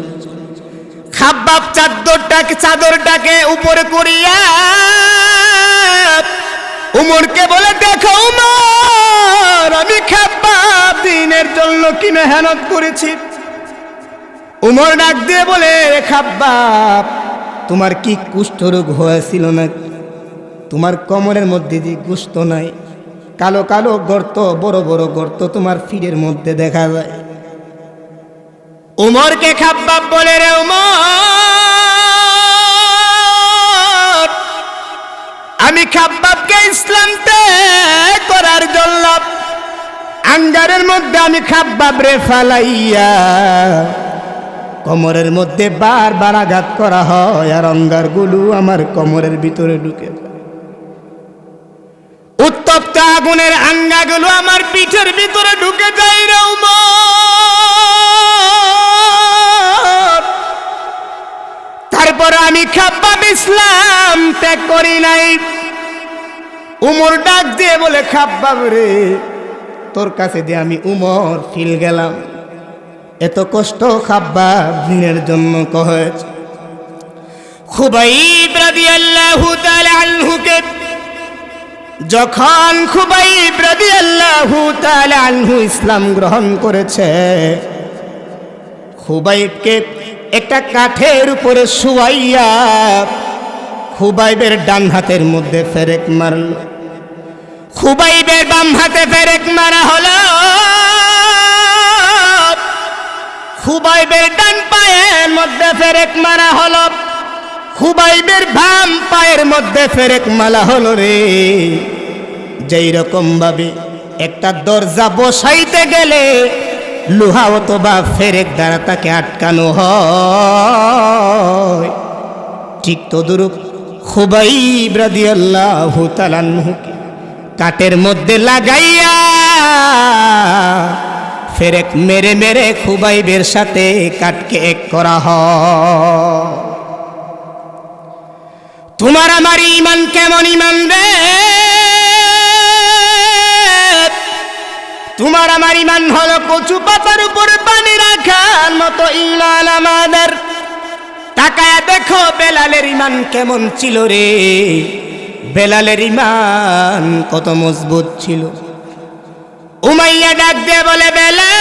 খাব্বাব চাদরটাকে উপরে করিয়া উমরকে বলে, দেখো উমর, আমি খাব্বাব দ্বীনের জন্য কি মেহনত করেছি। উমর ডাক দিয়ে বলে, খাব্বাব, তোমার কি কুষ্ঠরোগ হয়েছিল না? তোমার কোমরের মধ্যে যে গোশত নাই, কালো কালো গর্ত, বড় বড় গর্ত তোমার ফিরের মধ্যে দেখা যায়। উমরকে খাব্বাব বলে, রে উমর, আমি খাব্বাবকে ইসলাম ত্যাগ করার জন্য আঙ্গারের মধ্যে আমি খাব্বাব রে ফালাইয়া কোমরের মধ্যে বারবার আঘাত করা হয়, আর অঙ্গারগুলো আমার কোমরের ভিতরে ঢুকে যায়। উত্তপ্ত আগুনের আঙ্গাগুলো আমার পিঠের ভিতরে ঢুকে যায় রে উমর। তারপর আমি খাব্বাব ইসলাম ত্যাগ করি নাই। উমর ডাক দিয়ে বলে, খাব্বাব রে, তোর কাছে দিয়ে আমি উমর ফিল গেলাম, এত কষ্ট খাব্বাব দ্বীনের জন্য করেছে। খুবাইব রাদিয়াল্লাহু তাআলা আনহুকে যখন খুবাইব রাদিয়াল্লাহু তাআলা আনহু ইসলাম গ্রহণ করেছে, খুবাইবকে একটা কাঠের উপরে শুয়াইয়া খুবাইবের ডান হাতের মধ্যে ফেরেক মারল, খুবাইবের বাম হাতে ফেরেক মারা হলো, খুবাইবের ডান পায়ের মধ্যে ফেরেক মারা হলো, খুবাইবের বাম পায়ের মধ্যে ফেরেক মারা হলো রে। যেই রকম ভাবে একটা দরজা বসাইতে গেলে লোহা অথবা ফেরেক দ্বারা তাকে আটকানো হয়, ঠিক তদরূপ খুবাইব রাদিয়াল্লাহু তাআলা আনহুকে কাঠের মধ্যে লাগাইয়া ফেরেক মেরে মেরে খুবাইবের সাথে কাটকে এক করা হয়। তোমার আমার ঈমান কেমন ঈমান রে? তোমার আমার ঈমান হলো কচু পাতার উপর পানি রাখার মতো ঈমান আমাদের। তাকায়া দেখো বেলালের ঈমান কেমন ছিল রে, বেলালের ঈমান কত মজবুত ছিল। উমাইয়া ডাক দিয়ে বলে, বেলাল,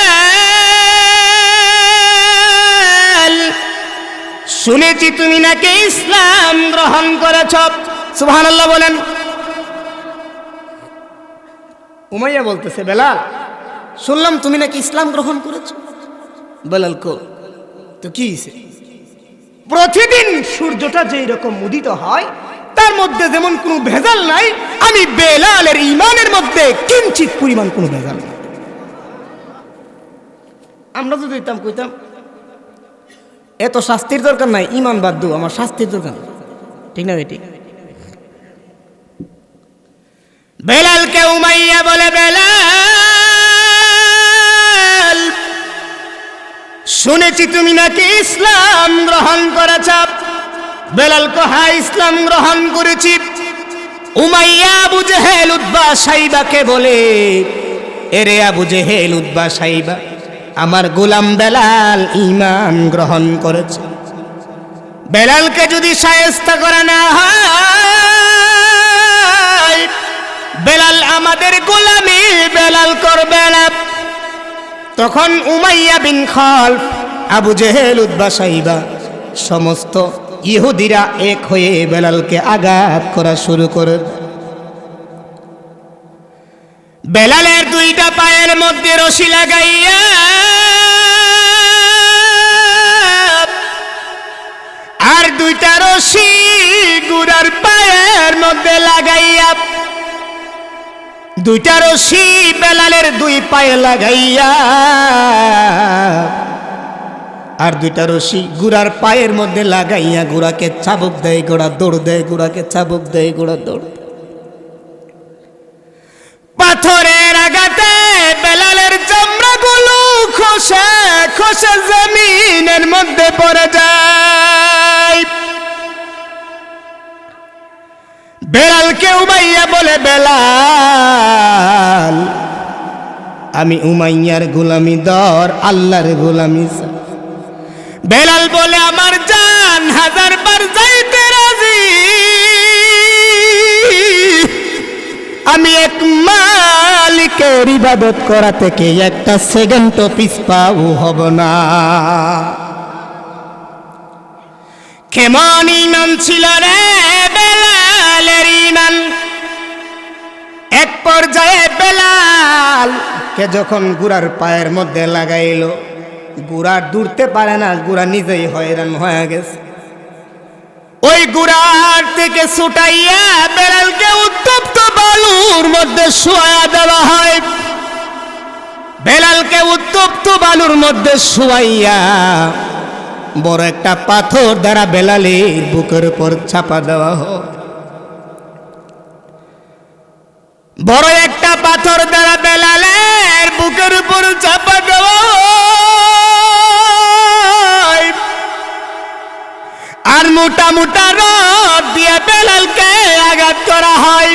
শুনেছি তুমি নাকি ইসলাম গ্রহণ করেছ। সুবহানাল্লাহ বলেন। উমাইয়া বলতেছে, বেলাল, শুনলাম তুমি নাকি ইসলাম গ্রহণ করেছ। বেলাল কো তো কি হইছে? প্রতিদিন সূর্যটা যেই রকম উদিত হয় তার মধ্যে যেমন কোনো ভেজাল নাই, আমি বেলালের ঈমানের মধ্যে কিঞ্চিত পরিমাণ কোনো ভেজাল নাই। আমরা তো দিতাম কইতাম এত শাস্তির দরকার নাই, ঈমান বাদ দাও, আমার শাস্তির দরকার, ঠিক না বেটি? বেলালকে উমাইয়া বলে, বেলাল, শুনেছি তুমি নাকি ইসলাম গ্রহণ করেছ। বেলাল কো, হ্যাঁ ইসলাম গ্রহণ করেছি। উমাইয়া আবু জেহেল উতবা সাইবাকে বলে, এরে আবু জেহেল উতবা সাইবা, আমার গোলাম বেলাল ঈমান গ্রহণ করেছে। বেলালকে যদি শায়েস্তা করা না হয়, বেলাল আমাদের গোলামি বেলাল করবে না। তখন উমাইয়া বিন খালফ, আবু জেহেল উতবা সাইবা সমস্ত ইহুদিরা এক হয়ে বেলালকে আঘাত করা শুরু করে। বেলালের দুইটা পায়ের মধ্যে রশি লাগাইয়া দুইটা রশি গুড়ার পায়ের মধ্যে লাগাইয়া, দুইটা রশি বেলালের দুই পায়ে লাগাইয়া, আর দুইটা রশি গুড়ার পায়ের মধ্যে লাগাইয়া গুড়াকে চাবুক দেয়, গোড়া দৌড় দেয়, গুড়াকে চাবুক দেয়, গোড়া দৌড়। পাথরের আঘাতে বেলালের চামড়াগুলো খসে খসে জমিনের মধ্যে পড়ে যায়। বেলালকে উমাইয়া বলে, বেলাল আমি উমাইয়ার গোলামি দর, আল্লাহর গোলামি। বেলাল বলে, আমার জান হাজারবার যাইতে রাজি, আমি এক মালিকের ইবাদত করা থেকে একটা সেকেন্ডও পিছপাও হব না। কেমন ইমান ছিল রে বেলালের ইমান! এক পর্যায়ে বেলালকে যখন গুড়ার পায়ের মধ্যে লাগাইল, গুড়া দূরতে পারে না, গুড়া নিজেই হয়রান হয়ে গেছে। ওই গুড়ার থেকে ছুটাইয়া বেলালকে উত্তপ্ত বালুর মধ্যে শুয়াইয়া দেওয়া হয়। বেলালকে উত্তপ্ত বালুর মধ্যে শুয়াইয়া বড় একটা পাথর দ্বারা বেলালের বুকের উপর চাপা দেওয়া হয়। বড় একটা পাথর দ্বারা বেলালের বুকের উপর চাপা দেওয়া হয়, আর মোটা মোটা রড দিয়ে বেলালকে আঘাত করা হয়।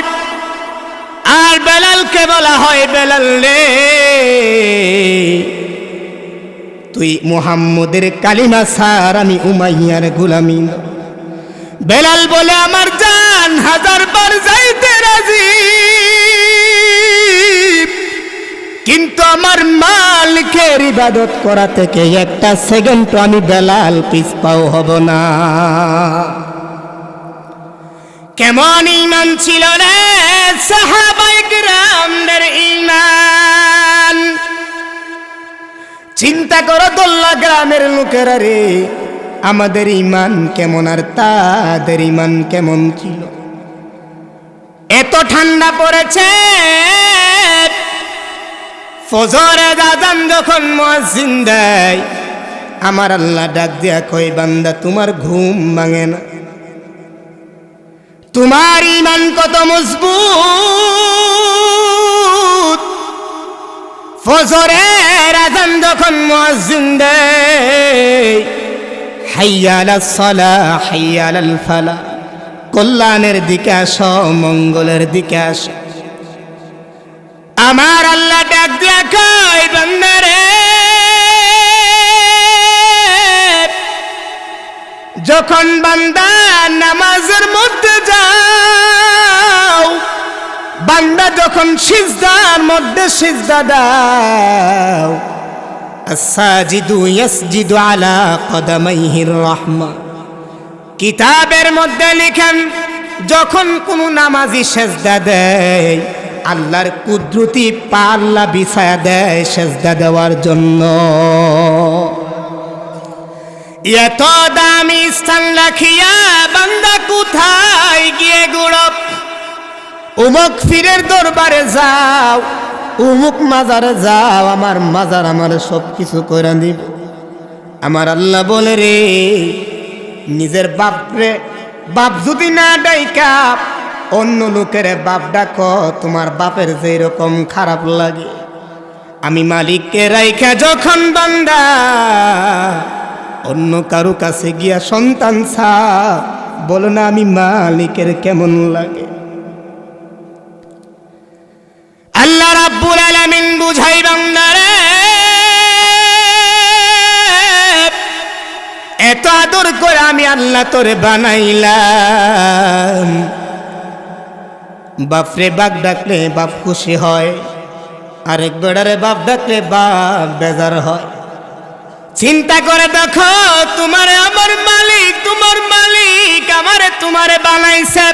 আর বেলালকে বলা হয়, বেলাল রে তুই মুহাম্মদের কালিমা ছাড়, আমি উমাইয়ার গোলামি। বেলাল বলে, আমার জান হাজারবার যাইতে রাজি, কিন্তু আমার মালিকের ইবাদত করা থেকে একটা সেকেন্ড আমি বেলাল পিছপাও হব না। কেমন ইমান ছিল রে সাহাবায়ে কিরামদের ইমান! চিন্তা করো দোল্লা গ্রামের লোকেরা রে, আমাদের ইমান কেমন আর তাদের ইমান কেমন ছিল। এত ঠান্ডা পড়েছে, ফজরের আযান যখন মুয়াজ্জিন দেয়, আমার আল্লাহ ডাক দিয়া কই, বান্দা তোমার ঘুম ভাঙে না? তোমার ইমান কত মজবুত! ফজরের আযান যখন মুয়াজ্জিন দেয়, হাইয়া আলাস সালাহ হাইয়া আলাল ফালাহ, কল্যাণের দিকে আসো, মঙ্গলের দিকে আসো, আমার আল্লাহ ডাক দিয়া কয়, বান্দা রে যখন বান্দা নামাজের মধ্যে যাও, বান্দা যখন সিজদার মধ্যে সিজদা দাও, আস-সাজিদু ইয়াসজিদু আলা কদামাইহির রাহমা, কিতাবের মধ্যে লিখেন যখন কোন নামাজি সিজদা দেয়, আল্লাহর কুদরতি পা আল্লাহ বিছায়া দেয় সিজদা দেওয়ার জন্য। এত দামি স্থান রাখিয়া বান্দা কোথায় গিয়ে গুড়ব? উমুক পীরের দরবারে যাও, উমুক মাজারে যাও, আমার মাজার আমার সব কিছু কইরা দিব। আমার আল্লাহ বলে রে, নিজের বাপরে বাপ যদি না ডাইকা অন্য লোকের বাপ ডাকো, তোমার বাপের যে রকম খারাপ লাগে, আমি মালিককে রাইখা যখন বান্দা অন্য কারো কাছে গিয়া সন্তান ছা, বলো না আমি মালিকের কেমন লাগে? আল্লাহ রাব্বুল আলামিন বুঝাই, বান্দারে এত আদর করে আমি আল্লাহ তোরে বানাইলাম, বাপরে বাপ ডাকলে বাপ খুশি হয়, আরেক বেড়ারে বাপ ডাকলে বাপ বেজার হয়। চিন্তা করে দেখো, তোমারে আমার মালিক, তোমার মালিক আমারে তোমারে বানাইছে,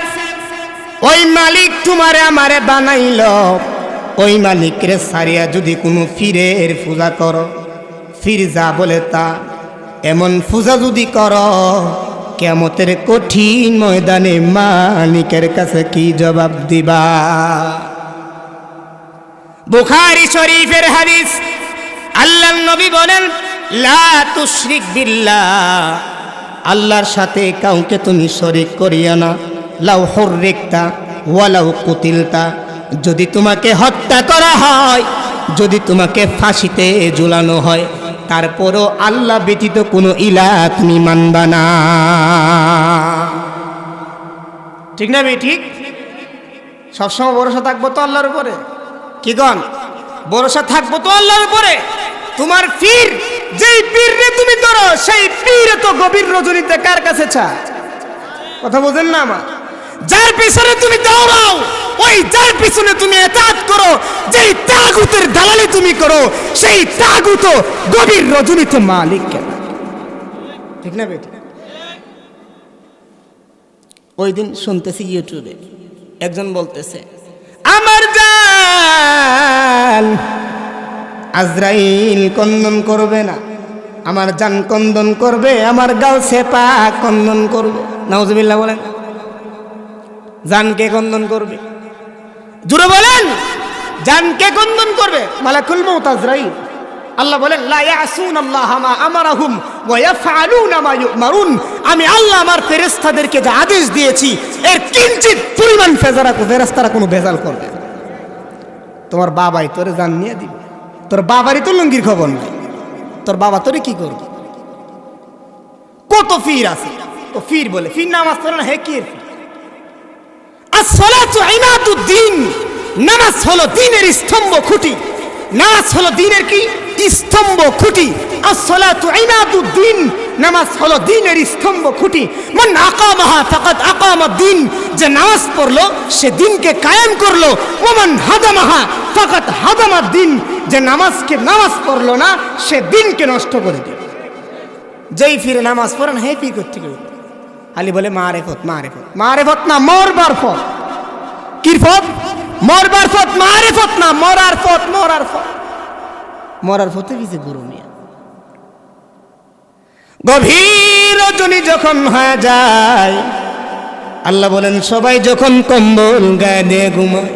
ওই মালিক তোমারে আমারে বানাইল, ওই মালিকের সারিয়া যদি কোনো ফিরের পূজা করো, ফির যা বলে তা, এমন পূজা যদি করো, কিয়ামতের কঠিন ময়দানে মালিকের কাছে কি জবাব দিবা? বুখারী শরীফের হাদিস, আল্লাহর নবী বলেন, লা তুশরিক বিল্লাহ, আল্লাহর সাথে কাউকে তুমি শরীক করিও না। লাউ হুররিকতা ওয়ালাউ কুতিলতা, যদি তোমাকে হত্যা করা হয়, যদি তোমাকে ফাঁসিতে ঝুলানো হয়, তারপরও আল্লাহ ব্যতীত কোনো ইলাহ তুমি মানবা না। ঠিক না ভাই? ঠিক। সবসময় ভরসা থাকবো তো আল্লাহর উপরে। কি গণ? ভরসা থাকবো তো আল্লাহর উপরে। তোমার পীর, যেই পীররে তুমি ধরো, সেই পীর তো গভীর রজনীতে কার কাছে চায়? কথা বোঝেন না আমার? যার পিছনে তুমি দৌড়াও, ওই যার পিছনে তুমি ইতাআত করো, যেই তাগুতের দালালি তুমি করো, সেই তাগুত গভীর রজনীতে মালিক কেন? ঠিক না বেটি? ওই দিন শুনতেছি ইউটিউবে একজন বলতেছে, আমার জান আজরাইল কন্দন করবে না, আমার জান কন্দন করবে, আমার গাউসে পাক কন্দন করবে। নাউজুবিল্লাহ বলেন। জানকে কন্দন করবে, জুড়ে বলেন, জানকে কন্দন করবে মালাকুল মউত আজরাইল। আল্লাহ বলেন, লা ইয়াসুনাল্লাহা মা আমারাহুম ওয়া ইয়াফআলুনা মা ইউমারুন, আমি আল্লাহ আমার ফেরেশতাদেরকে যা আদেশ দিয়েছি এর কিঞ্চিত পরিমাণ ফেরেশতারা কোনো ভেজাল করবে না। তোমার বাবাই তোরে জান নিয়ে দিবে, তোর বাবারই তো লুঙ্গির খবর নাই, তোর বাবা তোরে কি করবে? কত ফির আছে, তো ফির বলে ফির নামাজ পড়ে না, হে কি আসসালাতু ইমাদুদ্দিন, নামাজ হলো দ্বীনের স্তম্ভ খুঁটি। নামাজ হলো দ্বীনের কি? স্তম্ভ খুঁটি। আসসালাতু ইমাদুদ্দিন, নামাজ হলো দ্বীনের স্তম্ভ খুঁটি। মান আকামাহা ফাকাদ আকামাদ্দিন, যে নামাজ পড়লো সে দ্বীনকে কায়েম করলো। ওমান হাদামাহা ফাকাদ হাদামাদ্দিন, যে নামাজ পড়লো না সে দ্বীনকে নষ্ট করে দিল। যেই ফিরে নামাজ পড়েন, হে ফির করতে গেল খালি বলে মারেফত মারেফত মারেফত, না মরবার পথ। কির পথ? মরবার পথ। মারেফত না, মরার পথ। মরার পথ, মরার পথে কিছু গুরু মিয়া। গভীর রজনী যখন হয়ে যায়, আল্লাহ বলেন সবাই যখন কম্বল গায়ে দিয়ে ঘুমায়,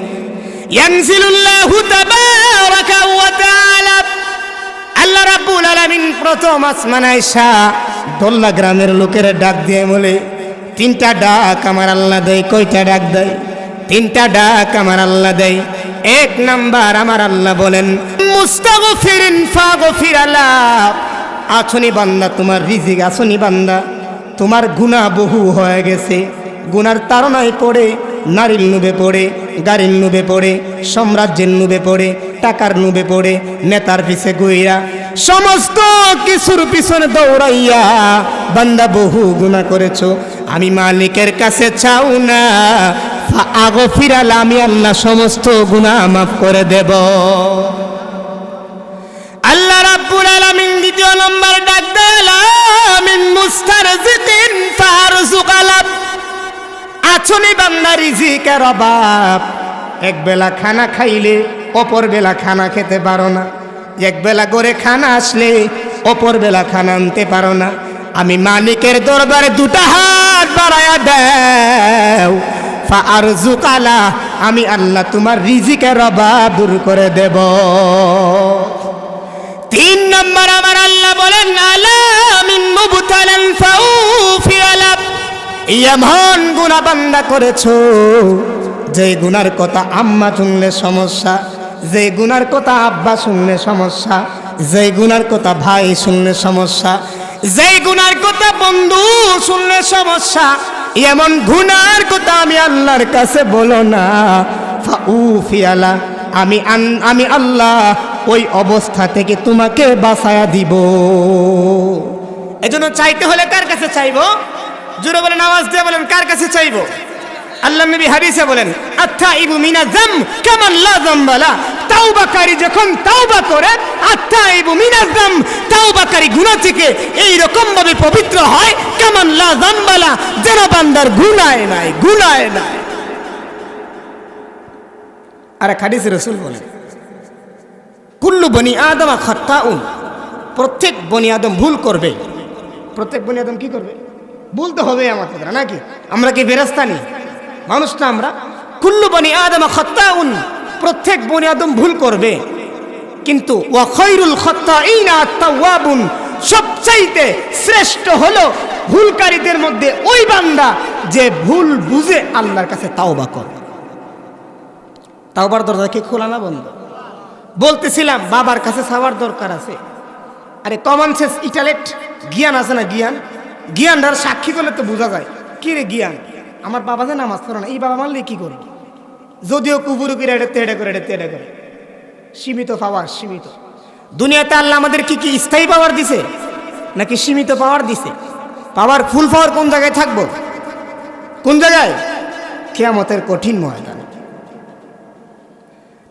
ইয়ানজিলুল্লাহু তাবারাকা ওয়া তাআলা, আল্লাহ রাব্বুল আলামিন প্রথম আসমানে আইসা দোল্লা গ্রামের লোকের ডাক দিয়ে বলে, তিনটা ডাক আমার আল্লাহ দেয়। কয়টা ডাক দেয়? তিনটা ডাক আমার আল্লাহ দেয়। এক নাম্বার আমার আল্লাহ বলেন, মুস্তাগফিরিন ফাগফির লাহ, আছনি বান্দা তোমার রিজিক, আছনি বান্দা তোমার গুনাহ বহু হয়ে গেছে। গুনার তাড়নায় পড়ে, নারীর নুবে পড়ে, গাড়ির নুবে পড়ে, সাম্রাজ্যের নুবে পড়ে, টাকার নুবে পড়ে, নেতার পিছে ঘুইরা, সমস্ত কিছুর পিছনে দৌড়াইয়া বান্দা বহু গুনাহ করেছো। আমি মালিকের কাছে চাও না, ফাগফির লাহ, আমি আল্লাহ সমস্ত গুনাহ মাফ করে দেব। আল্লাহ রাব্বুল আলামিন দ্বিতীয় নম্বর ডাক দেন, মিন মুস্তারজিকিন ফারযুক লাহ, আছনি বান্দা রিজিকের অভাব, এক বেলা খানা খাইলে অপর বেলা খানা খেতে পারো না, এক বেলা করে খানা আসলে অপর বেলা খানা আনতে পারো না। আমি মালিকের দরবারে দুটা হাত বাড়ায়া দাও, ফারযুক লাহ, আমি আল্লাহ তোমার রিজিকের অভাব দূর করে দেব। তিন নম্বর আমার আল্লাহ বলেন, আলা মিন মুবতালান ফাউফির লাহ, এমন গুনাহ বান্দা করেছো যে গুনার কথা আম্মা শুনলে সমস্যা, যে গুনার কথা আব্বা শুনলে সমস্যা, যে গুনার কথা ভাই শুনলে সমস্যা, যে গুনার কথা বন্ধু শুনলে সমস্যা, এমন গুনার কথা আমি আল্লাহর কাছে বলো না। ফাউফির লাহ, আমি আল্লাহ ওই অবস্থা থেকে তোমাকে বাঁচায়া দিব। এজন্য চাইতে হলে কার কাছে চাইবো? জোরে বলেন, আওয়াজ দিয়ে বলেন, কার কাছে চাইবো? আল্লাহ নবী হাদিসে বলেন, আত্তাইবু মিনাজ যাম কামান লা যামবা লা, তাওবাকারী যখন তাওবা করে, আত্তাইবু মিনাজ যাম, তাওবাকারী গুনাহ থেকে এই রকম ভাবে পবিত্র হয়, কামান লা যামবা লা, যেন বান্দার গুনাহ নাই, গুনাহ নাই। আর এক হাদিসে রাসূল বলেন, কুল্লু বনি আদম খাত্তাউন, প্রত্যেক বনি আদম ভুল করবে। প্রত্যেক বনি আদম কি করবে? বলতে হবে আমাকে নাকি? আমরা কি ফেরেশতা নেই? মানুষ না আমরা? কুল্লু বনি আদম খাত্তাউন, প্রত্যেক বনি আদম ভুল করবে, কিন্তু ওয়া খায়রুল খাত্তাইনা আত-তাওয়াবুন, সবচাইতে শ্রেষ্ঠ হলো ভুলকারীদের মধ্যে ওই বান্দা যে ভুল বুঝে আল্লাহর কাছে তাওবা করে। তাওবার দরজা কি খোলা না বন্ধ? বলতেছিলাম বাবার কাছে চাওয়ার দরকার আছে। আরে কমন সেন্স ইন্টেলেক্ট জ্ঞান আছে না, জ্ঞানটার সাক্ষী করলে তো বোঝা যায়। কি রে জ্ঞান? আমার বাবা যে নামাজ পড়ে না, এই বাবা মানলে কি করবে? যদিও কুবুরু করে এটা করে সীমিত পাওয়ার, সীমিত। দুনিয়াতে আল্লাহ আমাদের কি কি স্থায়ী পাওয়ার দিছে নাকি সীমিত পাওয়ার দিছে? পাওয়ার ফুল পাওয়ার কোন জায়গায় থাকবো? কোন জায়গায়? কিয়ামতের কঠিন ময়দানে।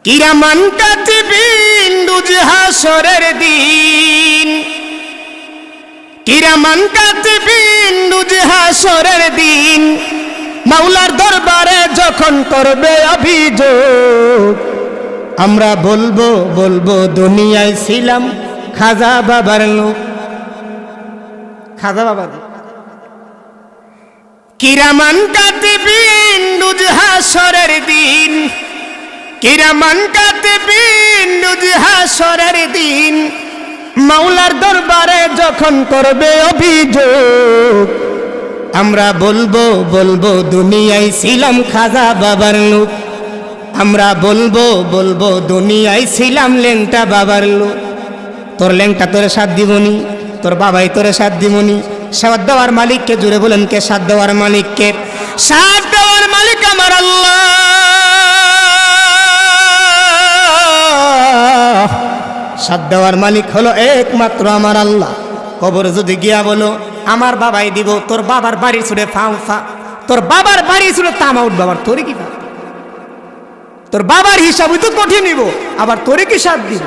কিরামান কাতিবিন রোজ হাসরের দিন, কিরামান কাতিবিন রোজ হাসরের দিন, মাওলার দরবারে যখন করবে অভিযোগ, আমরা বলবো দুনিয়ায় ছিলাম খাজা বাবার লোক। খাজা বাবার কিরামান কাতিবিন রোজ হাসরের দিন, কিরামান কাতিবিন রোজ হাসরের দিন, মাওলার দরবারে যখন করবে অভিযোগ, আমরা বলবো দুনিয়ায় ছিলাম খাজা বাবার লোক। আমরা বলবো দুনিয়ায় ছিলাম ল্যাংটা বাবার লোক। তোর ল্যাংটা তোরে সাথ দিবনি, তোর বাবাই তোরে সাথ দিবনি। সাথ দেওয়ার মালিককে জুড়ে বলেন কে? সাথ দেওয়ার মালিককে। সাথ দেওয়ার মালিক আমার আল্লাহ। সাথ দেওয়ার মালিক হলো একমাত্র আমার আল্লাহ। কবর যদি গিয়া বলো আমার বাবাই দিব, তোর বাবার বাড়ি ছুড়ে ফাউফা, তোর বাবার বাড়ি ছুড়ে তামাউট বাবার, তোরে কি? তোর বাবার হিসাব তো কঠিন নিব, আবার তোরে কি সাথ দিব?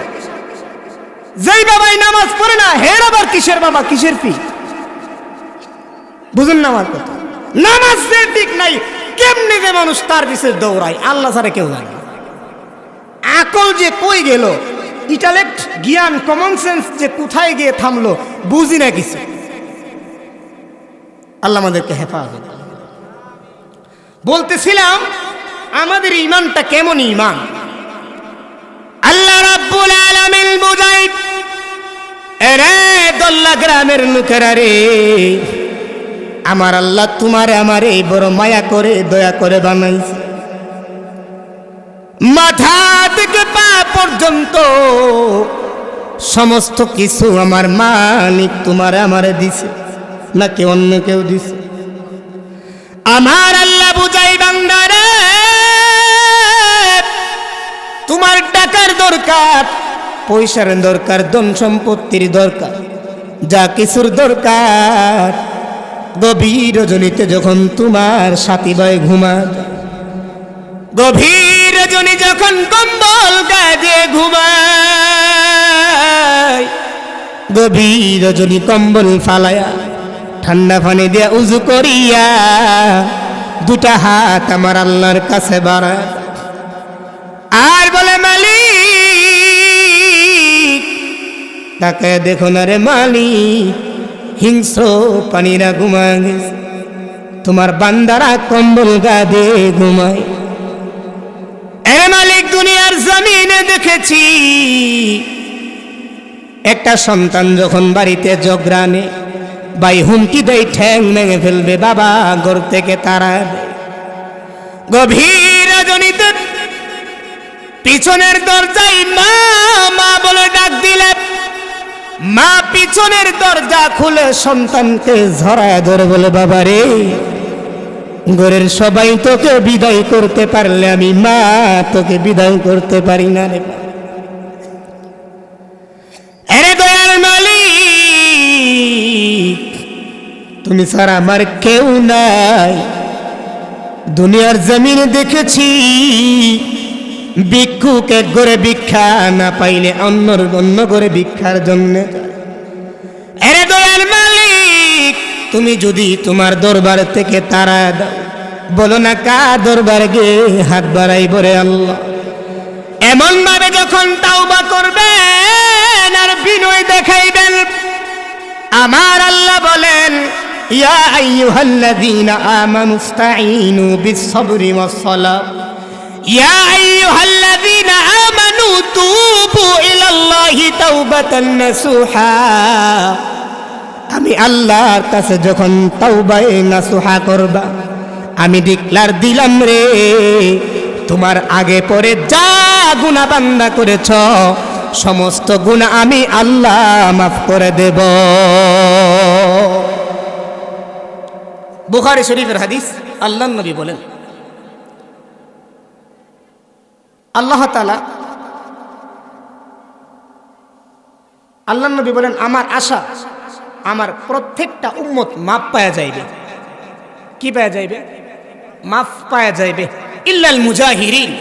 যেই বাবাই নামাজ পড়ে না, হের আবার কিসের বাবা, কিসের পি? বুঝুন না আমার কথা। নামাজ যে ঠিক নাই, কেমনি যে মানুষ তার পিছনে দৌড়ায় আল্লাহ ছাড়া কেউ জানে। আকল যে কই গেল, ইন্টেলেক্ট জ্ঞান কমন সেন্স যে কোথায় গিয়ে থামলো বুঝি না কিছু। আল্লাহ আমাদেরকে হেফাজত। বলতেছিলাম আমাদের ঈমানটা কেমন ঈমান? আল্লাহ রাব্বুল আলামিন বুঝাই, এরে দল্লা গ্রামের লোকেরা রে, আমার আল্লাহ তোমারে আমারে বড় মায়া করে দয়া করে বানাইছে। মাথা থেকে পা পর্যন্ত সমস্ত কিছু আমার মালিক তোমারে আমারে দিছে, নাকি অন্য কেউ দিছে? আমার আল্লাহ বুঝাই বান্দারে, তোমার টাকার দরকার, পয়সার দরকার, ধন সম্পত্তির দরকার, যা কিছুর দরকার, গভীর রজনীতে যখন তোমার সাথী ভাই ঘুমায়, গভীর রজনী যখন কম্বল গায়ে ঘুমায়, গভীর রজনী কম্বল ফালায়া ঠান্ডা পানি দিয়া উজু করিয়া দুটা হাত আমার আল্লাহর কাছে বাড়ায় আর বলে, মালিক তাকে দেখো না রে মালিক, হিংস্র পানিরা ঘুমায় গেছে, তোমার বান্দারা কম্বল গায়ে ঘুমায়। এ মালিক, দুনিয়ার জমিনে দেখেছি একটা সন্তান যখন বাড়িতে জগরানে ভাই হুমকি দেয় ঠ্যাং ভেঙে ফেলবে, বাবা ঘর থেকে তারা গভীর রজনীতে পিছনের দরজায় মা মা বলে ডাক দিলে, মা পিছনের দরজা খুলে সন্তানকে ঝরায় ধরে বলে, বাবা রে, ঘরের সবাই তোকে বিদায় করতে পারলে আমি মা তোকে বিদায় করতে পারি না রে। আরে দয়ার মালিক, তুমি ছাড়া আমার কেউ নাই। দুনিয়ার জমিনে দেখেছি ভিক্ষুক এক ঘরে ভিক্ষা না পাইলে অন্য ঘরে ভিক্ষার জন্য। আরে দয়ার মালিক, তুমি যদি তোমার দরবার থেকে তারা দাও, বলো না কার দরবার গিয়ে হাত বাড়াইব রে আল্লাহ। এমন ভাবে যখন তাওবা করবেন আর বিনয় দেখাইবেন, আমার আল্লাহ বলেন ইয়া আইয়ুহাল্লাযীনা আমানুস্তাঈনু বিস-সাবরি ওয়াস-সালাহ ইয়া আইয়ুহাল্লাযীনা আমানু তুবু ইলাল্লাহি তাওবাতান নাসুহা। আমি আল্লাহর কাছে যখন তাওবায়ে নাসুহা করবা, আমি ডিক্লার দিলাম রে, তোমার আগে পরে যা গুনাহ বান্দা করেছ সমস্ত গুনাহ আমি আল্লাহ মাফ করে দেব। বুখারী শরীফের হাদিস, আল্লাহর নবী বলেন, আল্লাহ তাআলা, আল্লাহর নবী বলেন, আমার আশা আমার প্রত্যেকটা উম্মত মাফ পাওয়া যাইবে। কি পাওয়া যাইবে? মাফ পাওয়া যাইবে, ইল্লাল মুজাহিরিন,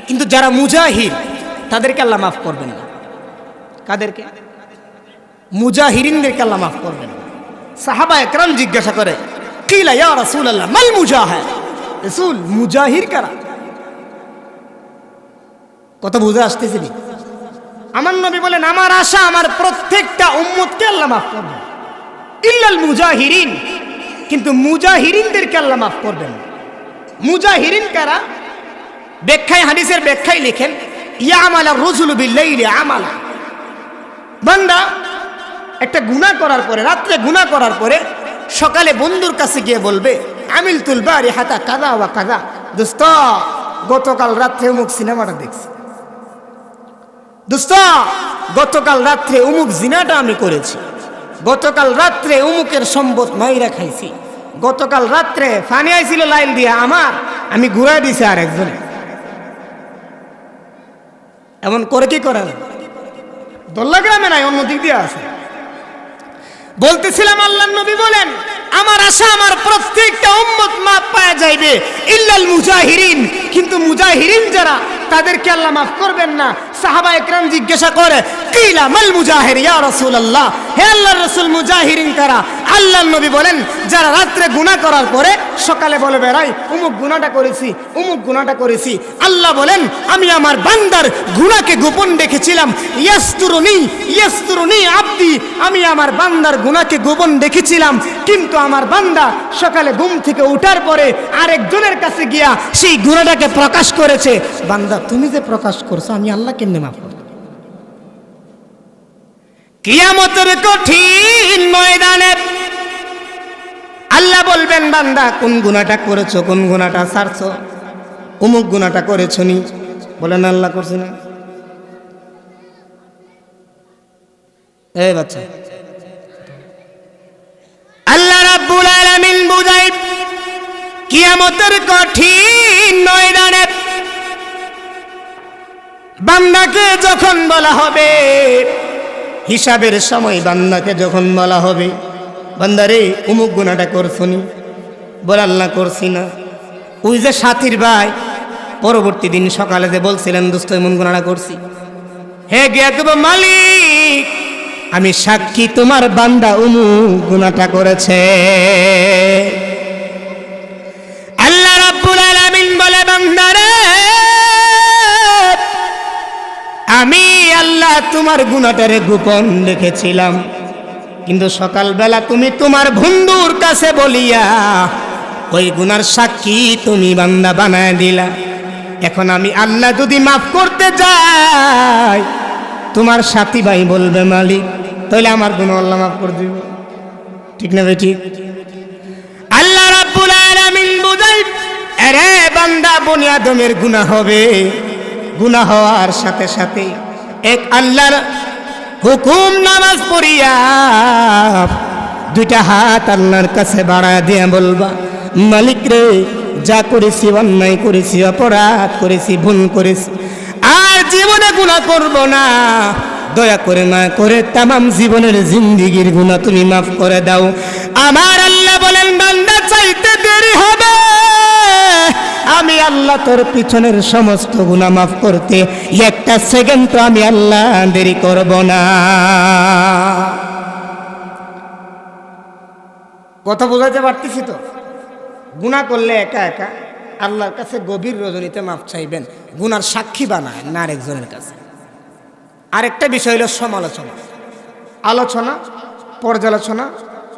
কিন্তু যারা মুজাহির তাদেরকে আল্লাহ মাফ করবেন না। কাদেরকে? মুজাহিরিনদেরকে আল্লাহ মাফ করবেন না। সাহাবা একরাম জিজ্ঞাসা করে, কিলা ইয়া রাসূলুল্লাহ মাল মুজাহির, রাসূল মুজাহির কারা? কত বুঝে আসতেছে? আমার নবী বলেন, আমার আশা আমার প্রত্যেকটা উম্মতকে আল্লাহ মাফ করবেন, ইল্লাল মুজাহিরিন, কিন্তু মুজাহিরিনদেরকে আল্লাহ মাফ করবেন। মুজাহিরিন কারা? ব্যাখ্যায়, হাদিসের ব্যাখ্যায় লিখেন, ইয়ামালা রাজুলু বিল্লাইলি আমালা, বান্দা একটা গুনাহ করার পরে, রাত্রে গুনাহ করার পরে সকালে বন্ধুর কাছে গিয়ে বলবে, আমিলতুল বারিহাতা কাযা ওয়া কাযা, দোস্ত গতকাল রাত্রে অমুক সিনেমাটা দেখছি, দোস্ত গতকাল রাত্রে অমুক জিনাটা আমি করেছি, গতকাল রাত্রে অমুকের সম্পদ মাইরা খাইছি, গতকাল রাত্রে ফানি আইছিল লাইল দিয়ে আমার, আমি ঘুরাই দিছি আরেকজনে। এমন করে কি করে? দোল্লা গ্রামে নাই, অন্য দিক দিয়ে আছে। বলতেছিলাম, আল্লাহর নবী বলেন, আমার আশা আমার প্রত্যেকটা উম্মত মাফ পাওয়া যাইবে, ইল্লাল মুজাহিরিন, কিন্তু মুজাহিরিন যারা তাদেরকে আল্লাহ মাফ করবেন না। সাহাবা একরাম জিজ্ঞাসা করে, কিলা মাল মুজাহির ইয়া রাসূলুল্লাহ, হে আল্লাহর রাসূল মুজাহিরিন কারা? আল্লাহর নবী বলেন, যারা রাত্রে গুনাহ করার পরে সকালে বলে বেড়াই, অমুক গুনাহটা করেছি, অমুক গুনাহটা করেছি। আল্লাহ বলেন, আমি আমার বান্দার গুনাহকে গোপন রেখেছিলাম, ইয়াসতুরুনি ইয়াসতুরুনি আব্দি, আমি আমার বান্দার গুনাহকে গোপন রেখেছিলাম, কিন্তু আমার বান্দা সকালে ঘুম থেকে ওঠার পরে আরেকজনের কাছে গিয়া সেই গুনাহটাকে প্রকাশ করেছে। বান্দা তুমি যে প্রকাশ করছো, আমি আল্লাহ কেমনে মাফ করব? কিয়ামতের কঠিন ময়দানে আল্লাহ বলবেন, বান্দা কোন গুনাহটা করেছো, কোন গুনাহটা ছাড়ছো? অমুক গুনাহটা করেছো নি? বলেন আল্লাহ করছি না। এই বাচ্চা, আল্লাহ রাব্বুল আলামিন বুঝাই, কিয়ামতের কঠিন ময়দানে বান্দাকে যখন বলা হবে, হিসাবের সময় বান্দাকে যখন বলা হবে, বান্দারে অমুক গুনাহটা করছনি? বলে আল্লাহ করছি না। ওই যে সাথীর ভাই পরবর্তী দিন সকালে যে বলছিলেন, দোস্ত এমন গুনাহটা করছি, হে গিয়া কইবো, মালিক আমি সাক্ষী তোমার বান্দা অমুক গুনাহটা করেছে। আল্লাহ রাব্বুল আলামিন বলে, বান্দারে আমি আল্লাহ তোমার গুনাহটারে গোপন রেখেছিলাম, কিন্তু সকালবেলা তুমি তোমার বন্ধুর কাছে বলিয়া ওই গুনার সাক্ষী তুমি বান্দা বানায় দিলা। এখন আমি আল্লাহ যদি মাফ করতে যাই, তোমার সাথী ভাই বলবে মালিক, তাহলে আমার গুনাহ আল্লাহ মাফ করে দিবে। ঠিক না ভাই? ঠিক। আল্লাহ রাব্বুল আলামিন বুঝাই, আরে বান্দা বনি আদমের গুনাহ হবে, গুনাহ হওয়ার সাথে সাথে এক আল্লাহর হুকুম, নামাজ পড়িয়া দুইটা হাত আল্লাহর কাছে বাড়ায় দিয়া বলবা, মালিক রে যা করেছি, অন্যায় করেছি, অপরাধ করেছি, ভুল করেছি, আর জীবনে গুনাহ করব না, দয়া করে না করে তামাম জীবনের জিন্দেগির গুনাহ তুমি মাফ করে দাও। আমার আল্লাহ বলেন, বান্দা চাইতে দেরি হবে, আমি আল্লাহ তোর পিছনের সমস্ত গুনাহ মাফ করতে একটা সেকেন্ড তো আমি আল্লাহ দেরি করব না। কথা বোঝাতে পারতেছি তো? গুনাহ করলে একা একা আল্লাহর কাছে গভীর রজনীতে মাফ চাইবেন, গুনার সাক্ষী বানায় না আরেকজনের কাছে। আরেকটা বিষয় হলো সমালোচনা, আলোচনা, পর্যালোচনা,